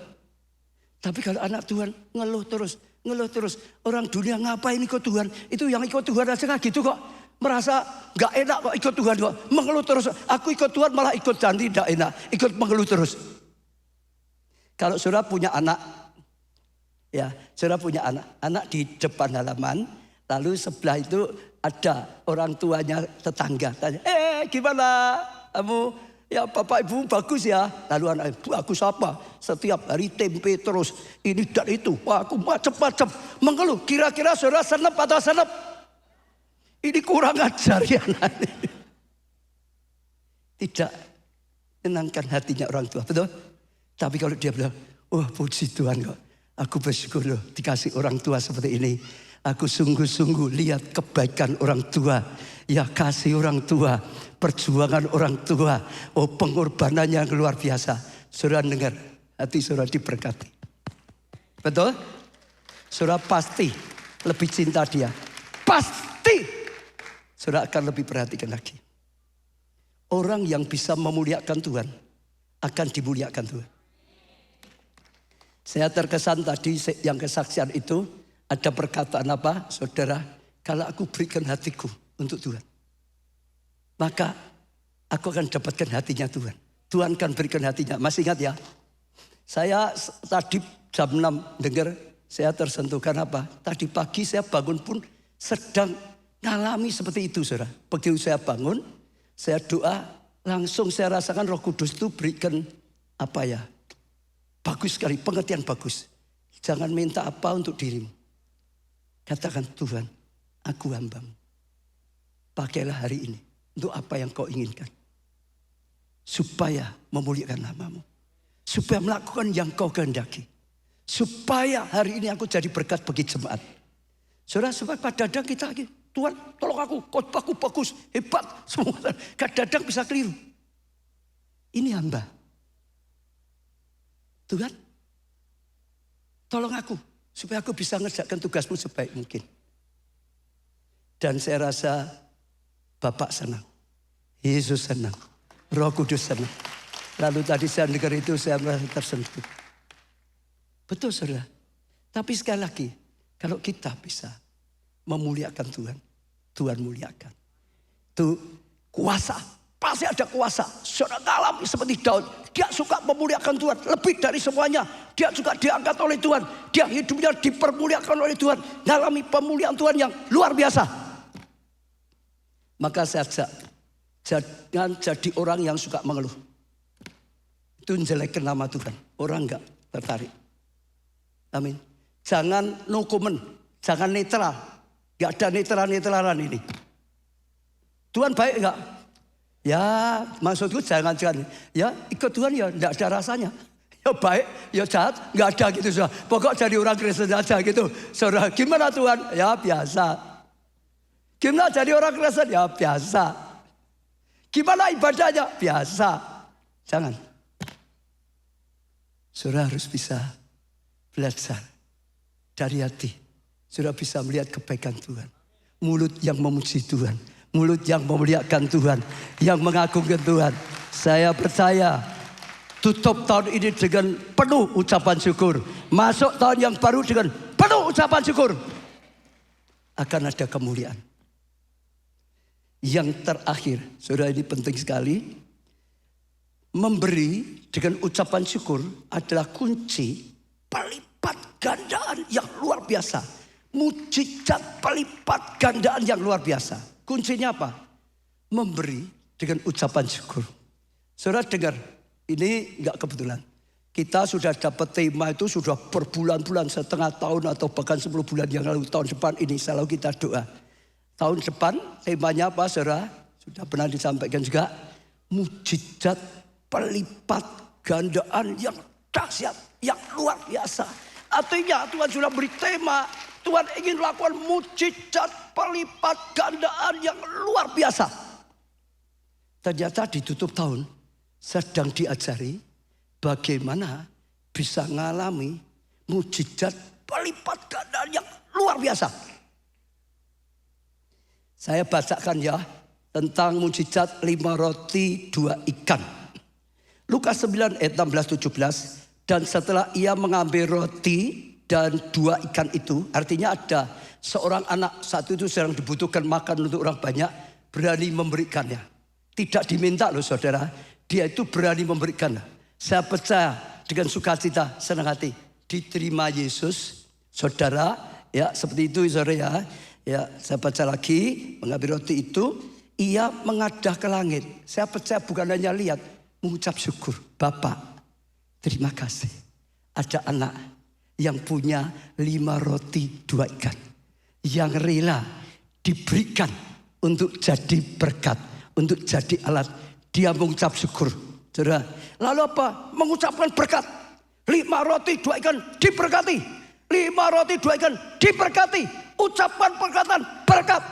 Tapi kalau anak Tuhan ngeluh terus, Ngeluh terus. Orang dunia ngapain ikut Tuhan? Itu yang ikut Tuhan aja kayak gitu kok. Merasa gak enak kok ikut Tuhan kok. Mengeluh terus. Aku ikut Tuhan malah ikut janji gak enak. Ikut mengeluh terus. Kalau saudara punya anak. Ya, saudara punya anak. Anak di depan halaman. Lalu sebelah itu ada orang tuanya tetangga. Tanya, gimana kamu? Ya bapak ibu bagus ya. Lalu anak ibu bagus apa? Setiap hari tempe terus. Ini dan itu. Wah, aku macam-macam. Mengeluh. Kira-kira saudara senep atau senep? Ini kurang ajar ya anak ini. Tidak menenangkan hatinya orang tua. Betul? Tapi kalau dia bilang, oh puji Tuhan kok. Aku bersyukur loh dikasih orang tua seperti ini. Aku sungguh-sungguh lihat kebaikan orang tua. Ya kasih orang tua. Perjuangan orang tua. Oh pengorbanannya yang luar biasa. Saudara dengar. Hati saudara diberkati. Betul? Saudara pasti lebih cinta dia. Pasti. Saudara akan lebih perhatikan lagi. Orang yang bisa memuliakan Tuhan. Akan dimuliakan Tuhan. Saya terkesan tadi yang kesaksian itu. Ada perkataan apa? Saudara. Kalau aku berikan hatiku untuk Tuhan. Maka aku akan dapatkan hatinya Tuhan. Tuhan akan berikan hatinya. Masih ingat ya? Saya tadi jam 6 dengar saya tersentuh. Karena apa? Tadi pagi saya bangun pun sedang ngalami seperti itu saudara. Begitu saya bangun, saya doa, langsung saya rasakan Roh Kudus itu berikan apa ya? Bagus sekali, pengertian bagus. Jangan minta apa untuk dirimu. Katakan Tuhan, aku hambamu. Pakailah hari ini. Untuk apa yang kau inginkan. Supaya memuliakan namamu. Supaya melakukan yang kau kehendaki. Supaya hari ini aku jadi berkat bagi jemaat. Saudara, supaya kadang kita lagi. Tuhan tolong aku, khotbahku bagus, hebat. Semua kadang bisa keliru. Ini hamba. Tuhan, tolong aku. Supaya aku bisa ngerjakan tugasmu sebaik mungkin. Dan saya rasa Bapak senang. Yesus senang. Roh Kudus senang. Lalu tadi saya dengar itu saya merasa tersentuh. Betul saudara. Tapi sekali lagi. Kalau kita bisa memuliakan Tuhan. Tuhan muliakan. Itu kuasa. Pasti ada kuasa. Saudara alami seperti Daud. Dia suka memuliakan Tuhan. Lebih dari semuanya. Dia juga diangkat oleh Tuhan. Dia hidupnya dipermuliakan oleh Tuhan. Ngalami pemuliaan Tuhan yang luar biasa. Maka saya ajak, jangan jadi orang yang suka mengeluh. Itu menjelekan nama Tuhan. Orang enggak tertarik. Amin. Jangan no comment, jangan netral. Enggak ada netral-netralan ini. Tuhan baik enggak? Ya maksudku jangan. Ya ikut Tuhan ya enggak ada rasanya. Ya baik, ya jahat, enggak ada gitu. Saudara. Pokok jadi orang Kristen aja gitu. Saudara, gimana Tuhan? Ya biasa. Gimana jadi orang Kristen? Ya biasa. Gimana ibadahnya? Biasa. Jangan. Saudara harus bisa belajar dari hati. Saudara bisa melihat kebaikan Tuhan. Mulut yang memuji Tuhan. Mulut yang memuliakan Tuhan. Yang mengagungkan Tuhan. Saya percaya tutup tahun ini dengan penuh ucapan syukur. Masuk tahun yang baru dengan penuh ucapan syukur. Akan ada kemuliaan. Yang terakhir, saudara ini penting sekali. Memberi dengan ucapan syukur adalah kunci pelipat gandaan yang luar biasa. Mujizat pelipat gandaan yang luar biasa. Kuncinya apa? Memberi dengan ucapan syukur. Saudara dengar, ini enggak kebetulan. Kita sudah dapat tema itu sudah berbulan-bulan, setengah tahun atau bahkan 10 bulan yang lalu. Tahun depan ini selalu kita doa. Tahun depan temanya apa saudara? Sudah pernah disampaikan juga. Mujizat pelipat gandaan yang dahsyat, yang luar biasa. Artinya Tuhan sudah beri tema. Tuhan ingin lakukan mujizat pelipat gandaan yang luar biasa. Ternyata di tutup tahun sedang diajari bagaimana bisa mengalami mujizat pelipat gandaan yang luar biasa. Saya bacakan ya tentang mujizat 5 roti 2 ikan. Lukas 9 ayat 16-17. Dan setelah ia mengambil roti dan 2 ikan itu, artinya ada seorang anak saat itu sedang dibutuhkan makan untuk orang banyak, berani memberikannya. Tidak diminta loh saudara, dia itu berani memberikan. Saya percaya dengan sukacita, senang hati, diterima Yesus, saudara. Ya seperti itu saudara ya. Ya saya baca lagi, mengambil roti itu, ia mengadah ke langit. Saya percaya bukan hanya lihat, mengucap syukur. Bapak, terima kasih. Ada anak yang punya 5 roti 2 ikan. Yang rela diberikan untuk jadi berkat, untuk jadi alat. Dia mengucap syukur. Saudara. Lalu apa? Mengucapkan berkat. 5 roti 2 ikan diberkati. 5 roti 2 ikan diberkati. Ucapan perkataan berkat.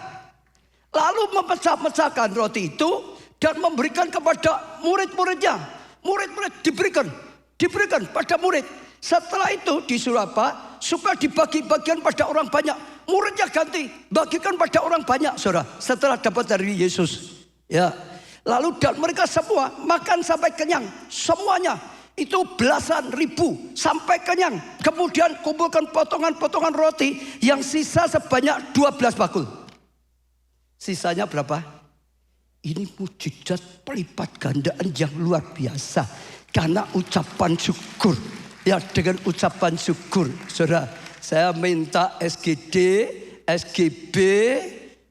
Lalu memecah-mecahkan roti itu dan memberikan kepada murid-muridnya. Murid-murid diberikan pada murid. Setelah itu disuruh apa? Supaya dibagi-bagian pada orang banyak. Muridnya ganti, bagikan pada orang banyak, saudara. Setelah dapat dari Yesus, ya. Lalu dan mereka semua makan sampai kenyang, semuanya. Itu belasan ribu sampai kenyang. Kemudian kumpulkan potongan-potongan roti yang sisa sebanyak 12 bakul. Sisanya berapa? Ini mujizat pelipat gandaan yang luar biasa. Karena ucapan syukur. Ya dengan ucapan syukur. Saudara, saya minta SGD, SGB,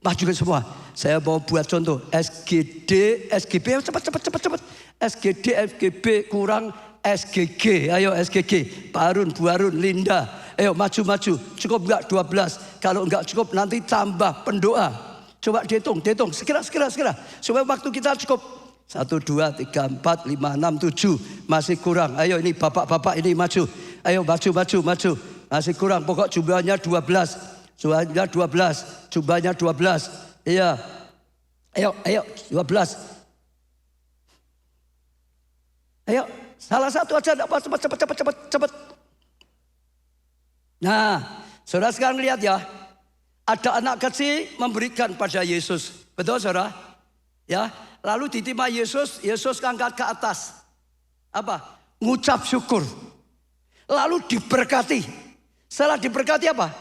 maju ke semua. Saya mau buat contoh. SGD, SGB, cepat. SGD, SGB kurang SGG. Ayo SGG. Pak Harun, Bu Harun, Linda. Ayo maju. Cukup enggak 12? Kalau enggak cukup nanti tambah pendoa. Coba dihitung. Segera. Supaya waktu kita cukup. 1, 2, 3, 4, 5, 6, 7. Masih kurang. Ayo ini bapak-bapak ini maju. Ayo maju. Masih kurang. Pokok jumlahnya 12. Jumlahnya 12. Iya. Ayo 12. Ayo. Salah satu aja. Cepat. Nah. Saudara sekarang lihat ya. Ada anak kecil memberikan pada Yesus. Betul saudara? Ya. Lalu ditimpa Yesus angkat ke atas. Apa? Ngucap syukur. Lalu diberkati. Setelah diberkati apa?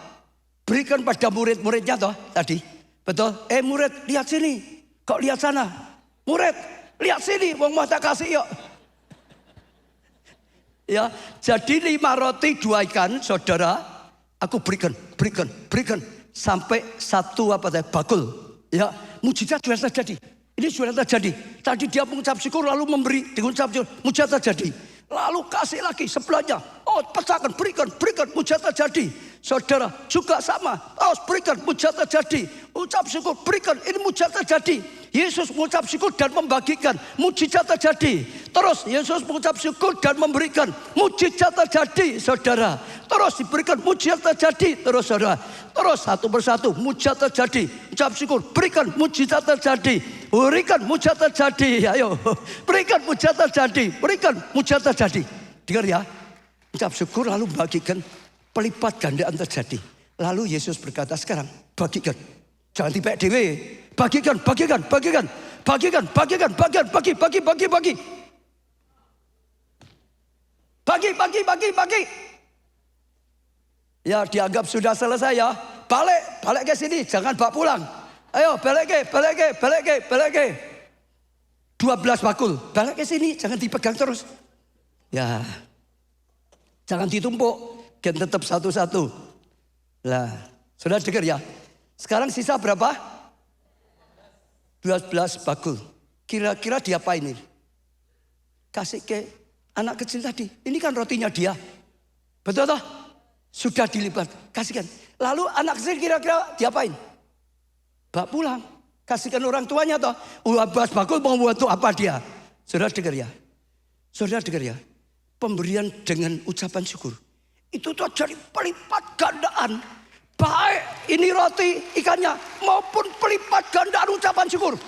Berikan pada murid-muridnya toh tadi. Betul? Murid lihat sini. Kok lihat sana? Murid lihat sini. Wong mau tak kasih yuk. Ya, jadi 5 roti 2 ikan saudara. Aku berikan. Sampai 1 bakul. Ya, mujizat sudah terjadi. Ini sudah terjadi. Tadi dia mengucap syukur lalu memberi. Mengucap syukur, mujizat terjadi. Lalu kasih lagi sebelahnya. Oh pecahkan, berikan, mujizat terjadi. Saudara juga sama. Oh berikan, mujizat terjadi. Ucap syukur, berikan, ini mujizat terjadi. Yesus mengucap syukur dan membagikan. Mujizat terjadi. Terus Yesus mengucap syukur dan memberikan. Mujizat terjadi saudara. Terus diberikan, mujizat terjadi. Terus saudara. Terus satu persatu, mujizat terjadi. Ucap syukur, berikan, mujizat terjadi. Berikan, mujizat terjadi. Ayo, berikan, mujizat terjadi. Dengar ya. Ucap syukur lalu bagikan, pelipat gandaan terjadi. Lalu Yesus berkata, sekarang bagikan. Jangan dipek dewe. Bagikan. Bagi. Ya dianggap sudah selesai ya. Balik ke sini, jangan bawa pulang. Ayo balik ke. 12 bakul. Balik ke sini, jangan dipegang terus. Ya. Jangan ditumpuk, kan tetap satu-satu. Lah, sudah dengar ya. Sekarang sisa berapa? 12 bakul. Kira-kira diapain ini? Kasih ke anak kecil tadi. Ini kan rotinya dia. Betul toh? Sudah dilipat, kasihkan. Lalu anak kecil kira-kira diapain? Bawa pulang. Kasihkan orang tuanya toh. 12 bakul mau buat apa dia? Saudara dengar ya. Pemberian dengan ucapan syukur. Itu tuh jadi pelipat gandaan. Baik ini roti ikannya maupun pelipat gandaan ucapan syukur.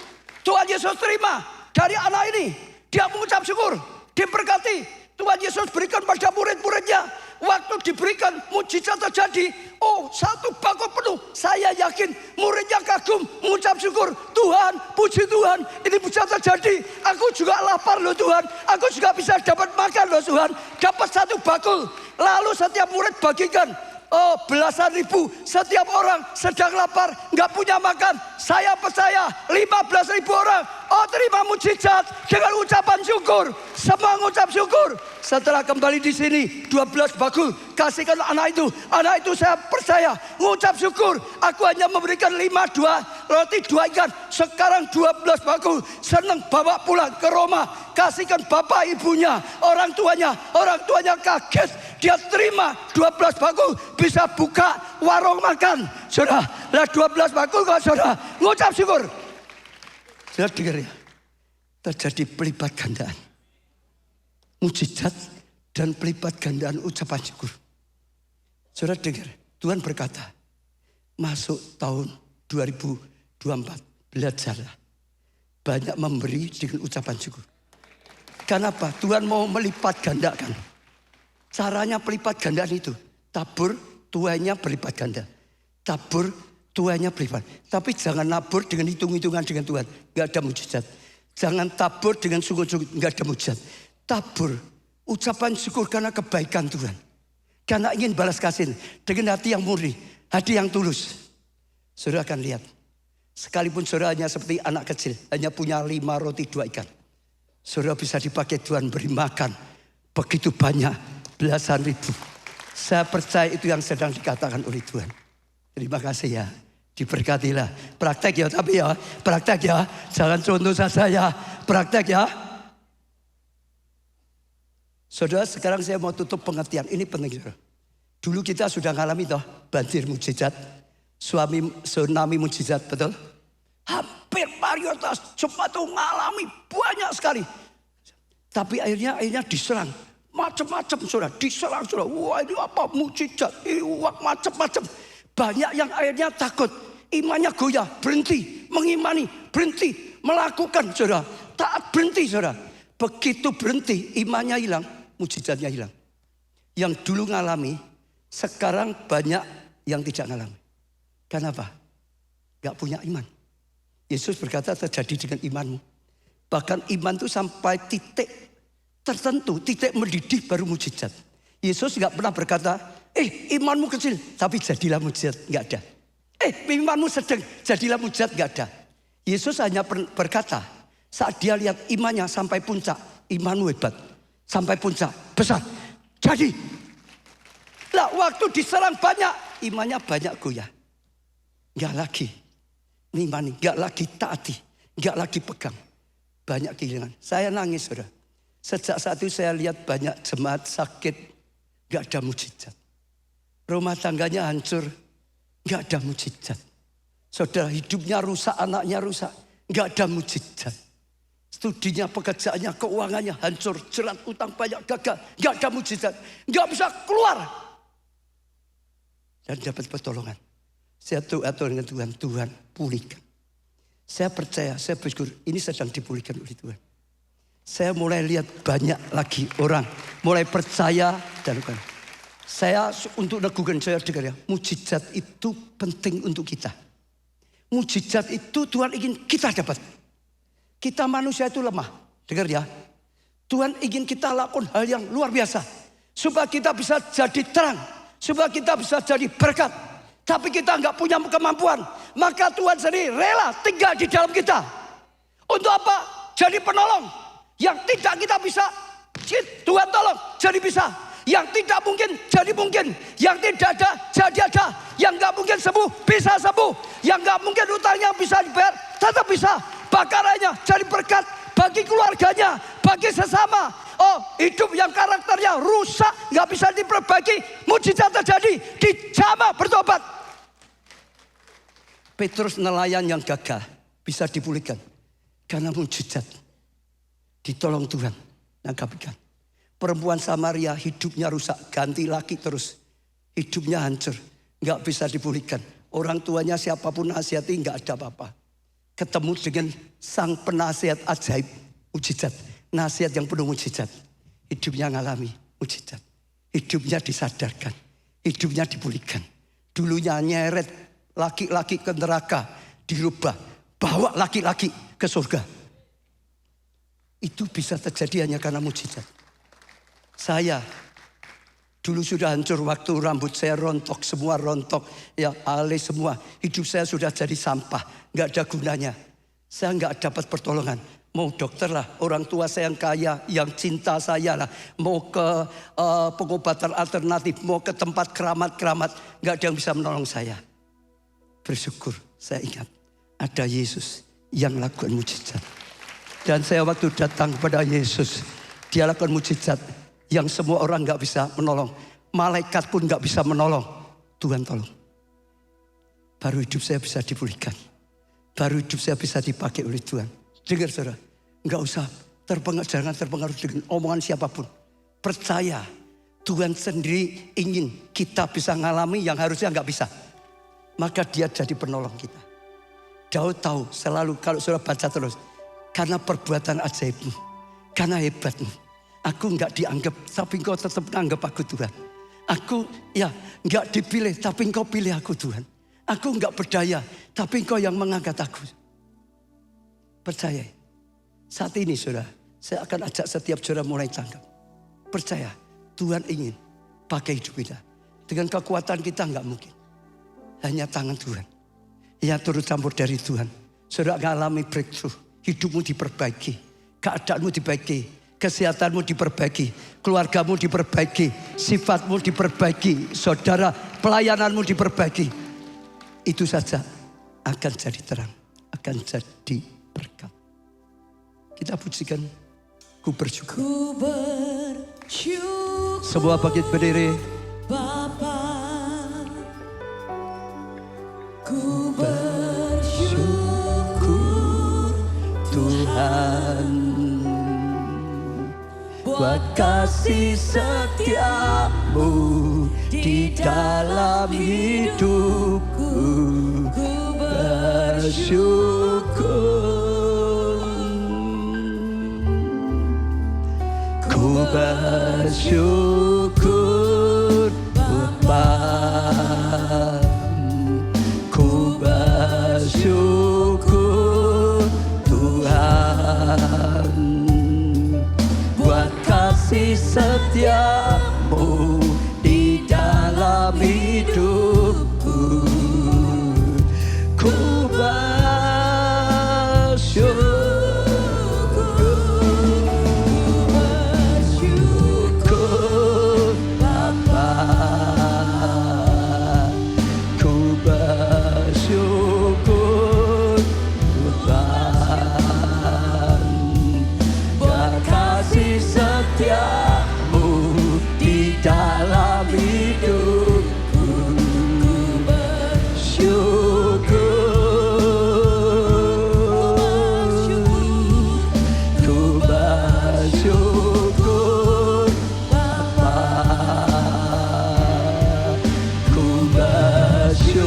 Tuhan Yesus terima dari anak ini. Dia mengucap syukur. Diberkati. Tuhan Yesus berikan pada murid-muridnya. Waktu diberikan mujizat terjadi. Oh 1 bakul penuh. Saya yakin muridnya kagum mengucap syukur. Tuhan, puji Tuhan, ini mujizat terjadi. Aku juga lapar loh Tuhan. Aku juga bisa dapat makan loh Tuhan. Dapat 1 bakul. Lalu setiap murid bagikan. Oh, belasan ribu. Setiap orang sedang lapar, nggak punya makan. Saya percaya 15.000 orang. Oh, terima mujizat dengan ucapan syukur. Semua mengucap syukur. Setelah kembali di sini, 12 bakul kasihkan anak itu. Anak itu saya percaya mengucap syukur. Aku hanya memberikan 2 roti 2 ikan. Sekarang 12 bakul. Senang bawa pulang ke rumah. Kasihkan bapak ibunya, orang tuanya. Orang tuanya kaget. Dia terima 12 bakul. Bisa buka warung makan. Saudara, lah 12 bakul kok saudara. Mengucap syukur. Saudara dengar ya. Terjadi pelipat gandaan. Mujizat dan pelipat gandaan ucapan syukur. Saudara dengar, Tuhan berkata, masuk tahun 2024, belajarlah banyak memberi dengan ucapan syukur. Kenapa? Tuhan mau melipat gandakan. Caranya pelipat gandaan itu, tabur tuainya berlipat ganda. Tabur tuainya berlipat. Tapi jangan nabur dengan hitung-hitungan dengan Tuhan, nggak ada mujizat. Jangan tabur dengan sungguh-sungguh, nggak ada mujizat. Tabur ucapan syukur karena kebaikan Tuhan. Karena ingin balas kasih dengan hati yang murni, hati yang tulus. Saudara akan lihat. Sekalipun saudara hanya seperti anak kecil, hanya punya 5 roti 2 ikan. Saudara bisa dipakai Tuhan beri makan begitu banyak, belasan ribu. Saya percaya itu yang sedang dikatakan oleh Tuhan. Terima kasih ya. Diberkatilah. Praktek ya, tapi ya, praktek ya. Jangan contoh saya, praktek ya. Saudara, sekarang saya mau tutup pengertian. Ini penting, saudara. Dulu kita sudah ngalami toh banjir mujizat, tsunami mujizat, betul? Hampir mayoritas jemaat itu ngalami banyak sekali. Tapi akhirnya diserang. Macam-macam, saudara. Diserang, saudara. Wah, ini apa? Mujizat. Macam-macam. Banyak yang akhirnya takut. Imannya goyah. Berhenti. Mengimani. Berhenti. Melakukan, saudara. Taat berhenti, saudara. Begitu berhenti, imannya hilang. Mujizatnya hilang. Yang dulu ngalami, sekarang banyak yang tidak ngalami. Kenapa? Gak punya iman. Yesus berkata terjadi dengan imanmu. Bahkan iman itu sampai titik tertentu, titik mendidih baru mujizat. Yesus gak pernah berkata, imanmu kecil, tapi jadilah mujizat. Gak ada. Imanmu sedang, jadilah mujizat. Gak ada. Yesus hanya berkata, saat dia lihat imannya sampai puncak, imanmu hebat. Sampai puncak, besar. Jadi, lah waktu diserang banyak, imannya banyak goyah. Gak lagi ngimani, gak lagi taati, gak lagi pegang. Banyak kehilangan. Saya nangis, saudara. Sejak saat itu saya lihat banyak jemaat sakit, gak ada mujizat. Rumah tangganya hancur, gak ada mujizat. Saudara, hidupnya rusak, anaknya rusak, gak ada mujizat. Studinya, pekerjaannya, keuangannya hancur, jerat utang banyak, gagal, gak ada mujizat, gak bisa keluar. Dan dapat pertolongan. Saya doa dengan Tuhan, Tuhan pulihkan. Saya percaya, saya bersyukur, ini sedang dipulihkan oleh Tuhan. Saya mulai lihat banyak lagi orang mulai percaya dan bukan. Saya untuk negukan saya dengar ya, mujizat itu penting untuk kita. Mujizat itu Tuhan ingin kita dapat. Kita manusia itu lemah, dengar ya. Tuhan ingin kita lakukan hal yang luar biasa supaya kita bisa jadi terang, supaya kita bisa jadi berkat. Tapi kita nggak punya kemampuan, maka Tuhan sendiri rela tinggal di dalam kita. Untuk apa? Jadi penolong. Yang tidak kita bisa, Tuhan tolong jadi bisa. Yang tidak mungkin jadi mungkin. Yang tidak ada jadi ada. Yang nggak mungkin sembuh bisa sembuh. Yang nggak mungkin utangnya bisa dibayar tetap bisa. Bakarannya jadi berkat bagi keluarganya, bagi sesama. Oh, hidup yang karakternya rusak, nggak bisa diperbaiki, mujizat terjadi, dijamah bertobat. Petrus nelayan yang gagal bisa dipulihkan karena mujizat. Ditolong Tuhan, nangkap ikan. Perempuan Samaria hidupnya rusak, ganti laki terus. Hidupnya hancur, nggak bisa dipulihkan. Orang tuanya siapapun nasihati nggak ada apa-apa. Ketemu dengan sang penasihat ajaib, mujizat. Nasihat yang penuh mujizat. Hidupnya ngalami mujizat. Hidupnya disadarkan. Hidupnya dipulihkan. Dulunya nyeret laki-laki ke neraka, dirubah. Bawa laki-laki ke surga. Itu bisa terjadi hanya karena mujizat. Saya Dulu sudah hancur waktu rambut saya rontok, semua rontok. Ya alis semua. Hidup saya sudah jadi sampah. Nggak ada gunanya. Saya nggak dapat pertolongan. Mau dokter lah, orang tua saya yang kaya, yang cinta saya lah. Mau ke pengobatan alternatif, mau ke tempat keramat-keramat. Nggak ada yang bisa menolong saya. Bersyukur saya ingat ada Yesus yang lakukan mujizat. Dan saya waktu datang kepada Yesus, dia lakukan mujizat yang semua orang gak bisa menolong. Malaikat pun gak bisa menolong. Tuhan tolong. Baru hidup saya bisa dipulihkan. Baru hidup saya bisa dipakai oleh Tuhan. Dengar saudara, gak usah terpengaruh, jangan terpengaruh dengan omongan siapapun. Percaya, Tuhan sendiri ingin kita bisa ngalami yang harusnya gak bisa. Maka dia jadi penolong kita. Daud tahu selalu kalau saudara baca terus. Karena perbuatan ajaibmu, karena hebatmu. Aku enggak dianggap, tapi engkau tetap menganggap aku Tuhan. Aku enggak dipilih, tapi engkau pilih aku Tuhan. Aku enggak berdaya, tapi engkau yang mengangkat aku. Percaya. Saat ini saudara, saya akan ajak setiap saudara mulai tangkap. Percaya, Tuhan ingin pakai hidup kita. Dengan kekuatan kita enggak mungkin. Hanya tangan Tuhan. Ya turut campur dari Tuhan. Saudara mengalami breakthrough. Hidupmu diperbaiki. Keadaanmu diperbaiki. Kesehatanmu diperbaiki. Keluargamu diperbaiki. Sifatmu diperbaiki. Saudara pelayananmu diperbaiki. Itu saja akan jadi terang. Akan jadi berkat. Kita pujikan. Ku bersyukur. Ku bersyukur. Semua bangkit berdiri. Bapa. Ku bersyukur Tuhan buat kasih setiamu di dalam hidupku. Ku Bersyukur, ku bersyukur Bapa. Syukur Tuhan buat kasih setiamu di dalam hidupku. Ku bersyukur Bapa. Ku bersyukur setiamu di dalam hidupku. Ku bersyukur Bapa. Ku bersyukur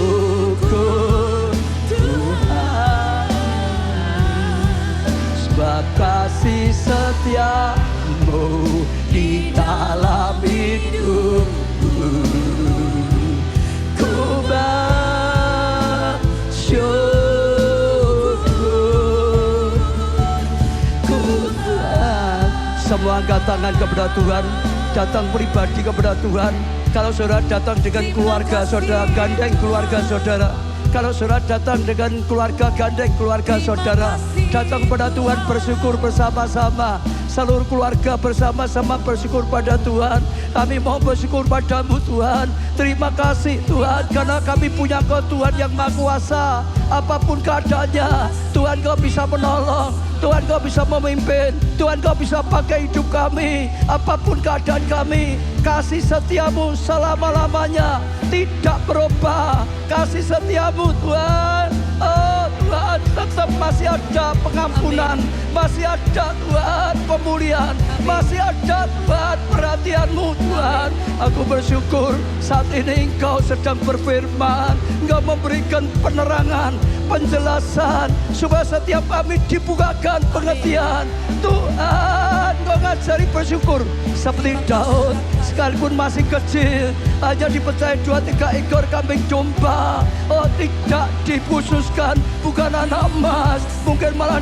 Tuhan sebab kasih setiamu di dalam hidupku. Ku bersyukur. Semua angkat tangan kepada Tuhan. Datang pribadi kepada Tuhan. Kalau saudara datang dengan keluarga saudara, gandeng keluarga saudara. Kalau saudara datang dengan keluarga, gandeng keluarga saudara. Datang kepada Tuhan bersyukur bersama-sama. Seluruh keluarga bersama-sama bersyukur pada Tuhan. Kami mau bersyukur padamu Tuhan. Terima kasih Tuhan karena kami punya Kau Tuhan yang Maha Kuasa. Apapun keadaannya Tuhan Kau bisa menolong. Tuhan Kau bisa memimpin. Tuhan Kau bisa pakai hidup kami. Apapun keadaan kami, kasih setiamu selama-lamanya tidak berubah. Kasih setiamu Tuhan. Oh Tuhan, tetap masih ada pengampunan. Masih ada Tuhan pemulihan. Masih ada Tuhan perhatianmu Tuhan. Aku bersyukur saat ini Engkau sedang berfirman. Engkau memberikan penerangan, penjelasan supaya setiap kami dibukakan pengertian. Tuhan Tuhan Kau ngajari bersyukur seperti Daud, sekalipun masih kecil hanya dipercaya 2-3 ekor kambing domba. Oh, tidak dikhususkan, bukan anak emas, mungkin malah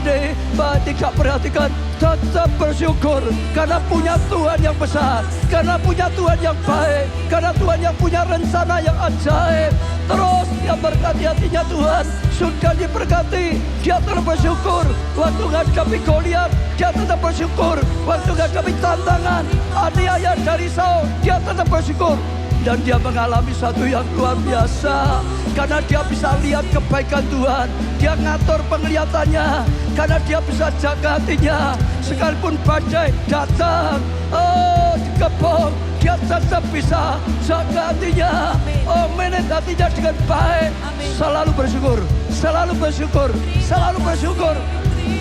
tidak perhatikan. Tetap bersyukur karena punya Tuhan yang besar, karena punya Tuhan yang baik, karena Tuhan yang punya rencana yang ajaib. Terus yang berkati hatinya Tuhan, sudah diberkati, dia tetap bersyukur. Waktu menghadapi Goliat, dia tetap bersyukur. Waktu menghadapi tantangan aniaya dari Saul, dia tetap bersyukur. Dan dia mengalami satu yang luar biasa, karena dia bisa lihat kebaikan Tuhan. Dia ngatur penglihatannya, karena dia bisa jaga hatinya. Sekalipun badai datang, oh dikepung, dia tetap bisa jaga hatinya. Oh, manage hatinya dengan baik. Selalu bersyukur, selalu bersyukur, selalu bersyukur.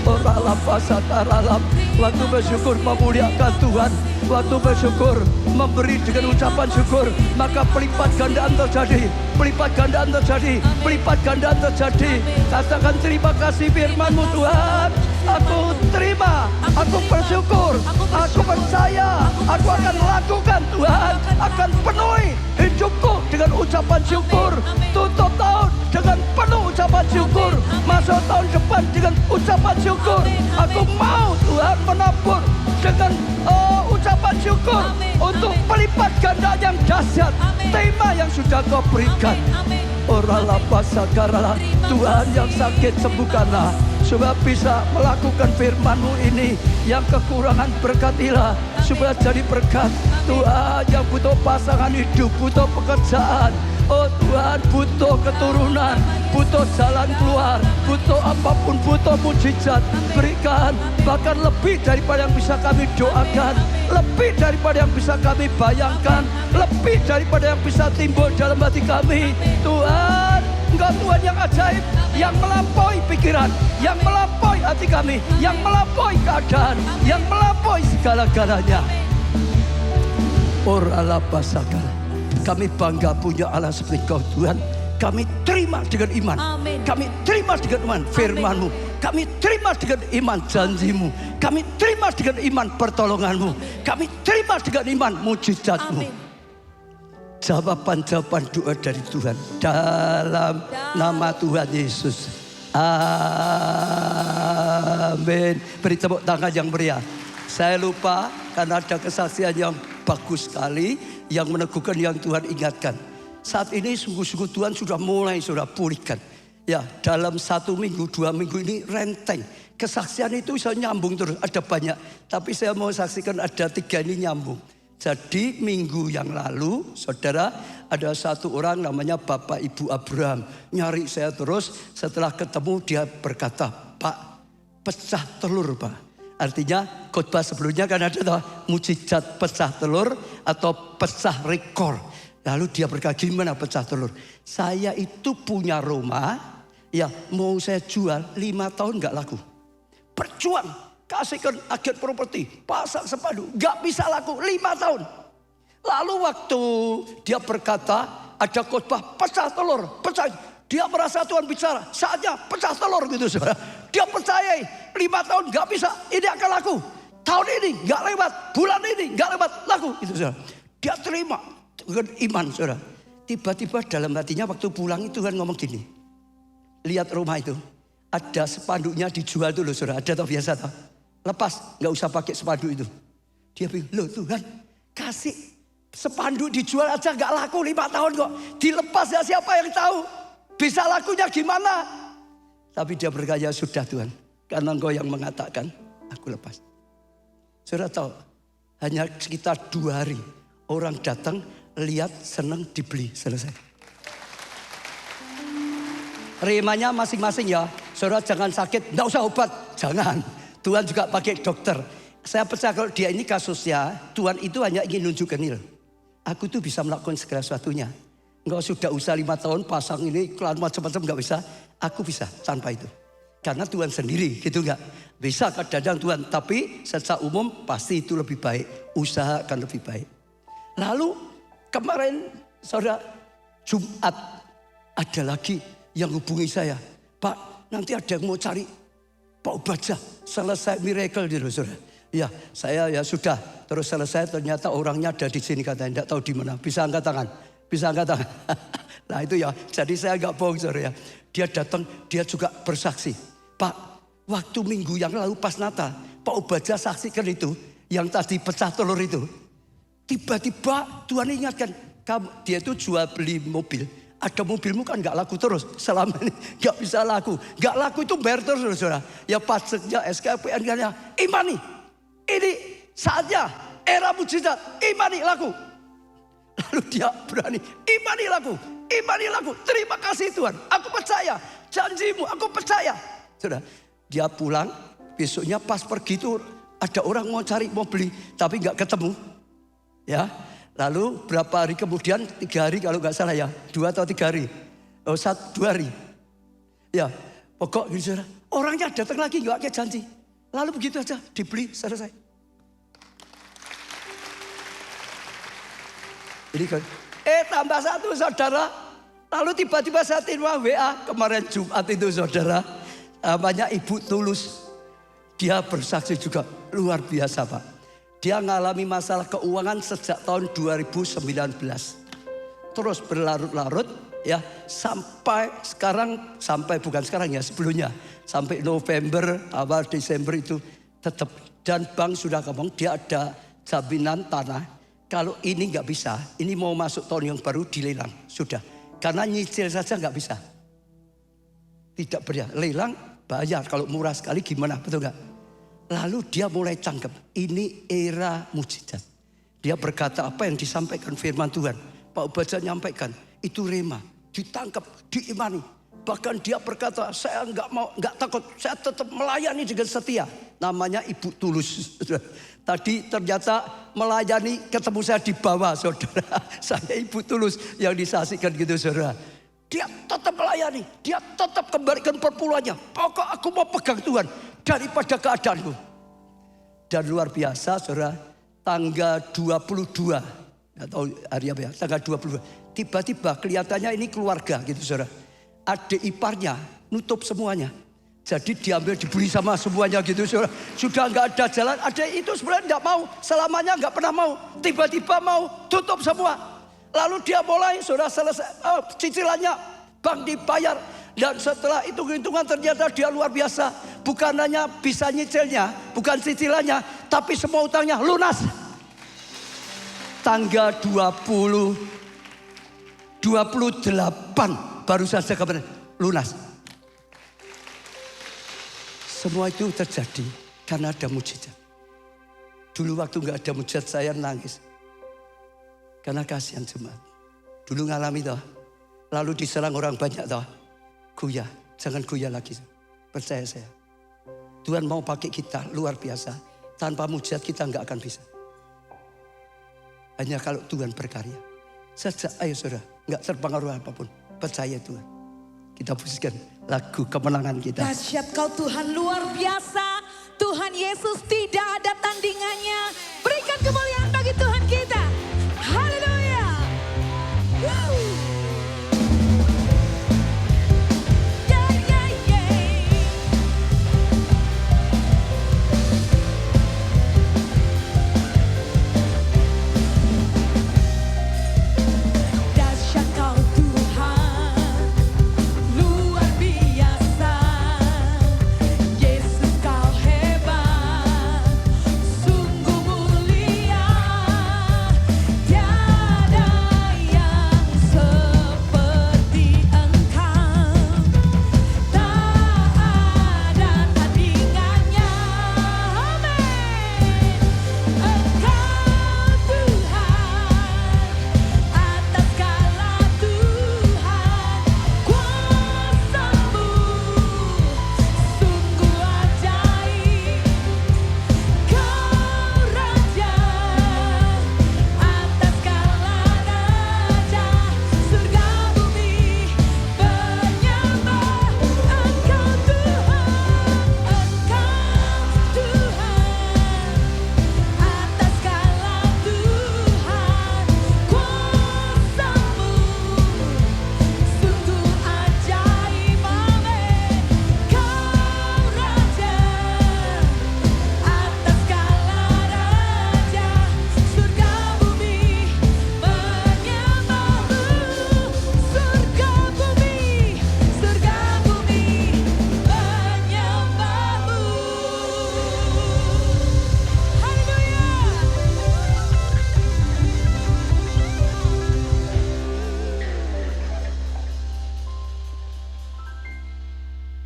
Oralah pasataralam. Waktu bersyukur memuliakan Tuhan, waktu bersyukur memberi dengan ucapan syukur, maka pelipat gandaan terjadi, pelipat gandaan terjadi, pelipat gandaan terjadi. Katakan terima kasih firman-Mu Tuhan. Aku terima, aku bersyukur, aku percaya, aku akan lakukan Tuhan, akan penuhi hidupku dengan ucapan syukur. Tutup tahun dengan penuh ucapan syukur, masuk tahun depan dengan ucapan syukur. Aku mau Tuhan menabur dengan ucapan syukur untuk pelipat ganda yang dahsyat, tema yang sudah Kau berikan. Oralah pasakaralah, Tuhan yang sakit sembuhkanlah, supaya bisa melakukan firman-Mu ini. Yang kekurangan berkatilah, supaya jadi berkat. Tuhan yang butuh pasangan hidup, butuh pekerjaan, oh Tuhan butuh keturunan, butuh jalan keluar, butuh apapun, butuh mujizat, berikan. Bahkan lebih daripada yang bisa kami doakan, lebih daripada yang bisa kami bayangkan, lebih daripada yang bisa timbul dalam hati kami. Tuhan, Engkau Tuhan yang ajaib, yang melampaui pikiran, yang melampaui hati kami, yang melampaui keadaan, yang melampaui segala-galanya. Oralah pasakala. Kami bangga punya Allah seperti Kau Tuhan. Kami terima dengan iman. Amin. Kami terima dengan iman firman-Mu. Kami terima dengan iman janji-Mu. Kami terima dengan iman pertolongan-Mu. Kami terima dengan iman mujizat-Mu. Amin. Jawaban-jawaban doa dari Tuhan dalam nama Tuhan Yesus. Amin. Beri tepuk tangan yang meriah. Saya lupa karena ada kesaksian yang bagus sekali yang meneguhkan, yang Tuhan ingatkan. Saat ini sungguh-sungguh Tuhan sudah mulai pulihkan. Ya, dalam 1 minggu, 2 minggu ini renteng. Kesaksian itu bisa nyambung terus, ada banyak. Tapi saya mau saksikan ada 3 ini nyambung. Jadi minggu yang lalu, saudara, ada satu orang namanya Bapak Ibu Abraham. Nyari saya terus, setelah ketemu dia berkata, Pak, pecah telur Pak. Artinya khotbah sebelumnya kan ada mujizat pecah telur atau pecah rekor. Lalu dia berkata, gimana pecah telur? Saya itu punya rumah, ya mau saya jual 5 tahun gak laku. Berjuang, kasihkan agen properti, pasang sepadu, gak bisa laku 5 tahun. Lalu waktu dia berkata, ada khotbah pecah telur, pecah. Dia merasa Tuhan bicara, saatnya pecah telur gitu saudara. Dia percayai 5 tahun gak bisa, ini akan laku. Tahun ini gak lewat, bulan ini gak lewat, laku gitu saudara. Dia terima dengan iman saudara. Tiba-tiba dalam hatinya waktu pulang itu Tuhan ngomong gini. Lihat rumah itu, ada spanduknya dijual dulu saudara. Ada tau biasa tau. Lepas, gak usah pakai spanduk itu. Dia bilang, loh Tuhan kasih spanduk dijual aja gak laku 5 tahun kok. Dilepas ya siapa yang tahu. Bisa lakunya gimana? Tapi dia berkata, sudah Tuhan. Karena Engkau yang mengatakan, aku lepas. Saudara tahu, hanya sekitar 2 hari. Orang datang, lihat, senang, dibeli. Selesai. Remanya masing-masing ya. Saudara jangan sakit, enggak usah obat. Jangan. Tuhan juga pakai dokter. Saya percaya kalau dia ini kasusnya, Tuhan itu hanya ingin nunjukkan ini. Aku tuh bisa melakukan segala sesuatunya. Enggak sudah usaha 5 tahun pasang ini iklan macam-macam enggak bisa. Aku bisa tanpa itu. Karena Tuhan sendiri gitu enggak. Bisa kadang-kadang Tuhan. Tapi secara umum pasti itu lebih baik. Usaha akan lebih baik. Lalu kemarin saudara Jumat ada lagi yang hubungi saya. Pak nanti ada yang mau cari Pak Baja selesai miracle gitu saudara. Ya, saya ya sudah. Terus selesai ternyata orangnya ada di sini katanya. Tidak tahu di mana. Bisa angkat tangan. Bisa angkat tangan. Nah itu ya. Jadi saya nggak bohong saudara ya. Dia datang, dia juga bersaksi. Pak, waktu minggu yang lalu pas Natal, Pak Obaja saksikan itu. Yang tadi pecah telur itu. Tiba-tiba Tuhan ingatkan. Dia itu jual beli mobil. Ada mobilmu kan gak laku terus. Selama ini gak bisa laku. Gak laku itu bayar terus saudara. Ya pajaknya, SKPN-nya. Imani. Ini saatnya. Era mujizat. Imani laku. Lalu dia berani. Imani laku. Imani laku. Terima kasih Tuhan. Aku percaya. Janjimu aku percaya. Saudara. Dia pulang. Besoknya pas pergi itu. Ada orang mau cari mau beli. Tapi gak ketemu. Ya. Lalu berapa hari kemudian, 3 hari kalau nggak salah ya, 2 atau 3 hari, 2 hari, ya pokok gitu saudara. Orangnya datang lagi nggak kayak janji, lalu begitu aja dibeli selesai. Ini kan, tambah 1 saudara, lalu tiba-tiba saya terima WA kemarin Jumat itu saudara, namanya Ibu Tulus, dia bersaksi juga luar biasa Pak. Dia mengalami masalah keuangan sejak tahun 2019. Terus berlarut-larut ya sampai sekarang, bukan sekarang ya sebelumnya. Sampai November, awal Desember itu tetap. Dan bank sudah ngomong dia ada jaminan tanah. Kalau ini nggak bisa, ini mau masuk tahun yang baru dilelang. Sudah, karena nyicil saja nggak bisa. Tidak bayar, lelang bayar. Kalau murah sekali gimana, betul nggak? Lalu dia mulai tangkap, ini era mujizat. Dia berkata apa yang disampaikan firman Tuhan. Pak Obaja nyampaikan, itu rema, ditangkap, diimani. Bahkan dia berkata, saya nggak takut, saya tetap melayani dengan setia. Namanya Ibu Tulus. Tadi ternyata melayani ketemu saya di bawah saudara. Saya Ibu Tulus yang disaksikan gitu saudara. Dia tetap melayani, dia tetap kembalikan perpuluhannya. Pokok aku mau pegang Tuhan daripada keadaanku. Dan luar biasa saudara, tanggal 22, atau hari apa ya, tanggal 22. Tiba-tiba kelihatannya ini keluarga gitu saudara. Adik iparnya nutup semuanya. Jadi diambil dibeli sama semuanya gitu saudara. Sudah nggak ada jalan, adik itu sebenarnya nggak mau. Selamanya nggak pernah mau. Tiba-tiba mau tutup semua. Lalu dia mulai, sudah selesai cicilannya, bank dibayar. Dan setelah hitung-hitungan ternyata dia luar biasa. Bukan hanya bisa nyicilnya, bukan cicilannya, tapi semua utangnya lunas. Tanggal 28 baru saja kemarin lunas. Semua itu terjadi karena ada mujizat. Dulu waktu nggak ada mujizat saya nangis. Karena kasihan jemaat. Dulu ngalami toh. Lalu diserang orang banyak toh. Goyah. Jangan goyah lagi. Percaya saya. Tuhan mau pakai kita luar biasa. Tanpa mujizat kita nggak akan bisa. Hanya kalau Tuhan berkarya. Ayo saudara. Nggak terpengaruh apapun. Percaya Tuhan. Kita putuskan lagu kemenangan kita. Dahsyat kau Tuhan luar biasa. Tuhan Yesus tidak ada tandingannya. Berikan kemuliaan bagi Tuhan kita. Haleluya. Wow. Yeah, yeah, yeah. Dahsyat kau Tuhan, luar biasa. Yesus kau hebat, sungguh mulia.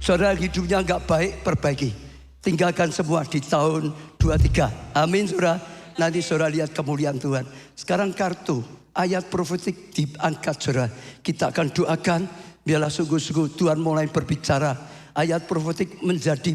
Saudara hidupnya nggak baik, perbaiki. Tinggalkan semua di tahun 23. Amin saudara. Nanti saudara lihat kemuliaan Tuhan. Sekarang kartu ayat profetik diangkat saudara. Kita akan doakan. Biarlah sungguh-sungguh Tuhan mulai berbicara. Ayat profetik menjadi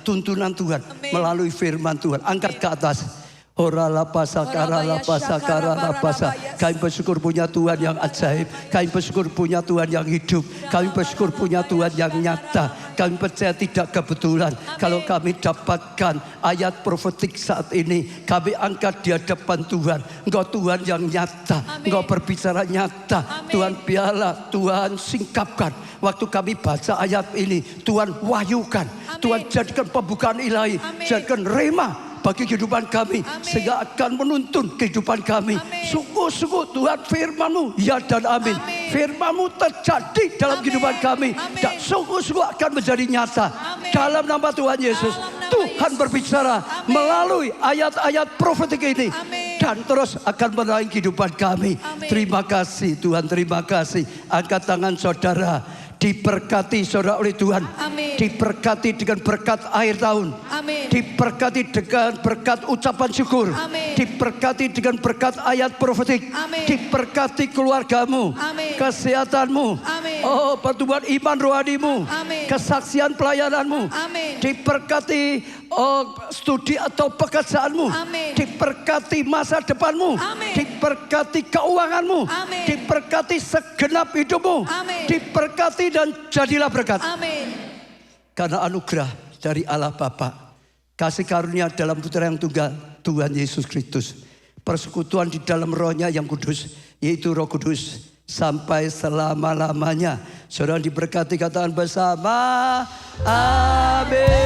tuntunan Tuhan. Amin. Melalui firman Tuhan. Angkat ke atas. Ora lapasa kara lapasa kara lapasa. Kami bersyukur punya Tuhan yang ajaib. Kami bersyukur punya Tuhan yang hidup. Kami bersyukur punya Tuhan yang nyata. Kami percaya tidak kebetulan. Kalau kami dapatkan ayat profetik saat ini, kami angkat di hadapan Tuhan. Engkau Tuhan yang nyata. Engkau berbicara nyata. Tuhan biarlah Tuhan singkapkan. Waktu kami baca ayat ini, Tuhan wahyukan. Tuhan jadikan pembukaan ilahi. Jadikan rema bagi kehidupan kami. Sehingga akan menuntun kehidupan kami. Sungguh-sungguh Tuhan firman-Mu ya dan amin. Firman-Mu terjadi dalam kehidupan kami. Dan sungguh-sungguh akan menjadi nyata. Dalam nama Tuhan Yesus. Tuhan berbicara melalui ayat-ayat profetik ini. Dan terus akan menarik kehidupan kami. Terima kasih Tuhan, terima kasih. Angkat tangan saudara. Diberkati saudara oleh Tuhan. Amin. Diberkati dengan berkat akhir tahun. Amin. Diberkati dengan berkat ucapan syukur. Amin. Diberkati dengan berkat ayat profetik. Amin. Diberkati keluargamu. Amin. Kesehatanmu. Amin. Oh, pertumbuhan iman rohanimu. Amin. Kesaksian pelayananmu. Amin. Diberkati studi atau pekerjaanmu. Amin. Diberkati masa depanmu. Amin. Diberkati keuanganmu. Amin. Diberkati segenap hidupmu. Amin. Diberkati dan jadilah berkat. Amin. Karena anugerah dari Allah Bapa, kasih karunia dalam Putra yang tunggal Tuhan Yesus Kristus, persekutuan di dalam Roh-Nya yang kudus, yaitu Roh Kudus, sampai selama-lamanya. Saudara diberkati, katakan bersama. Amin.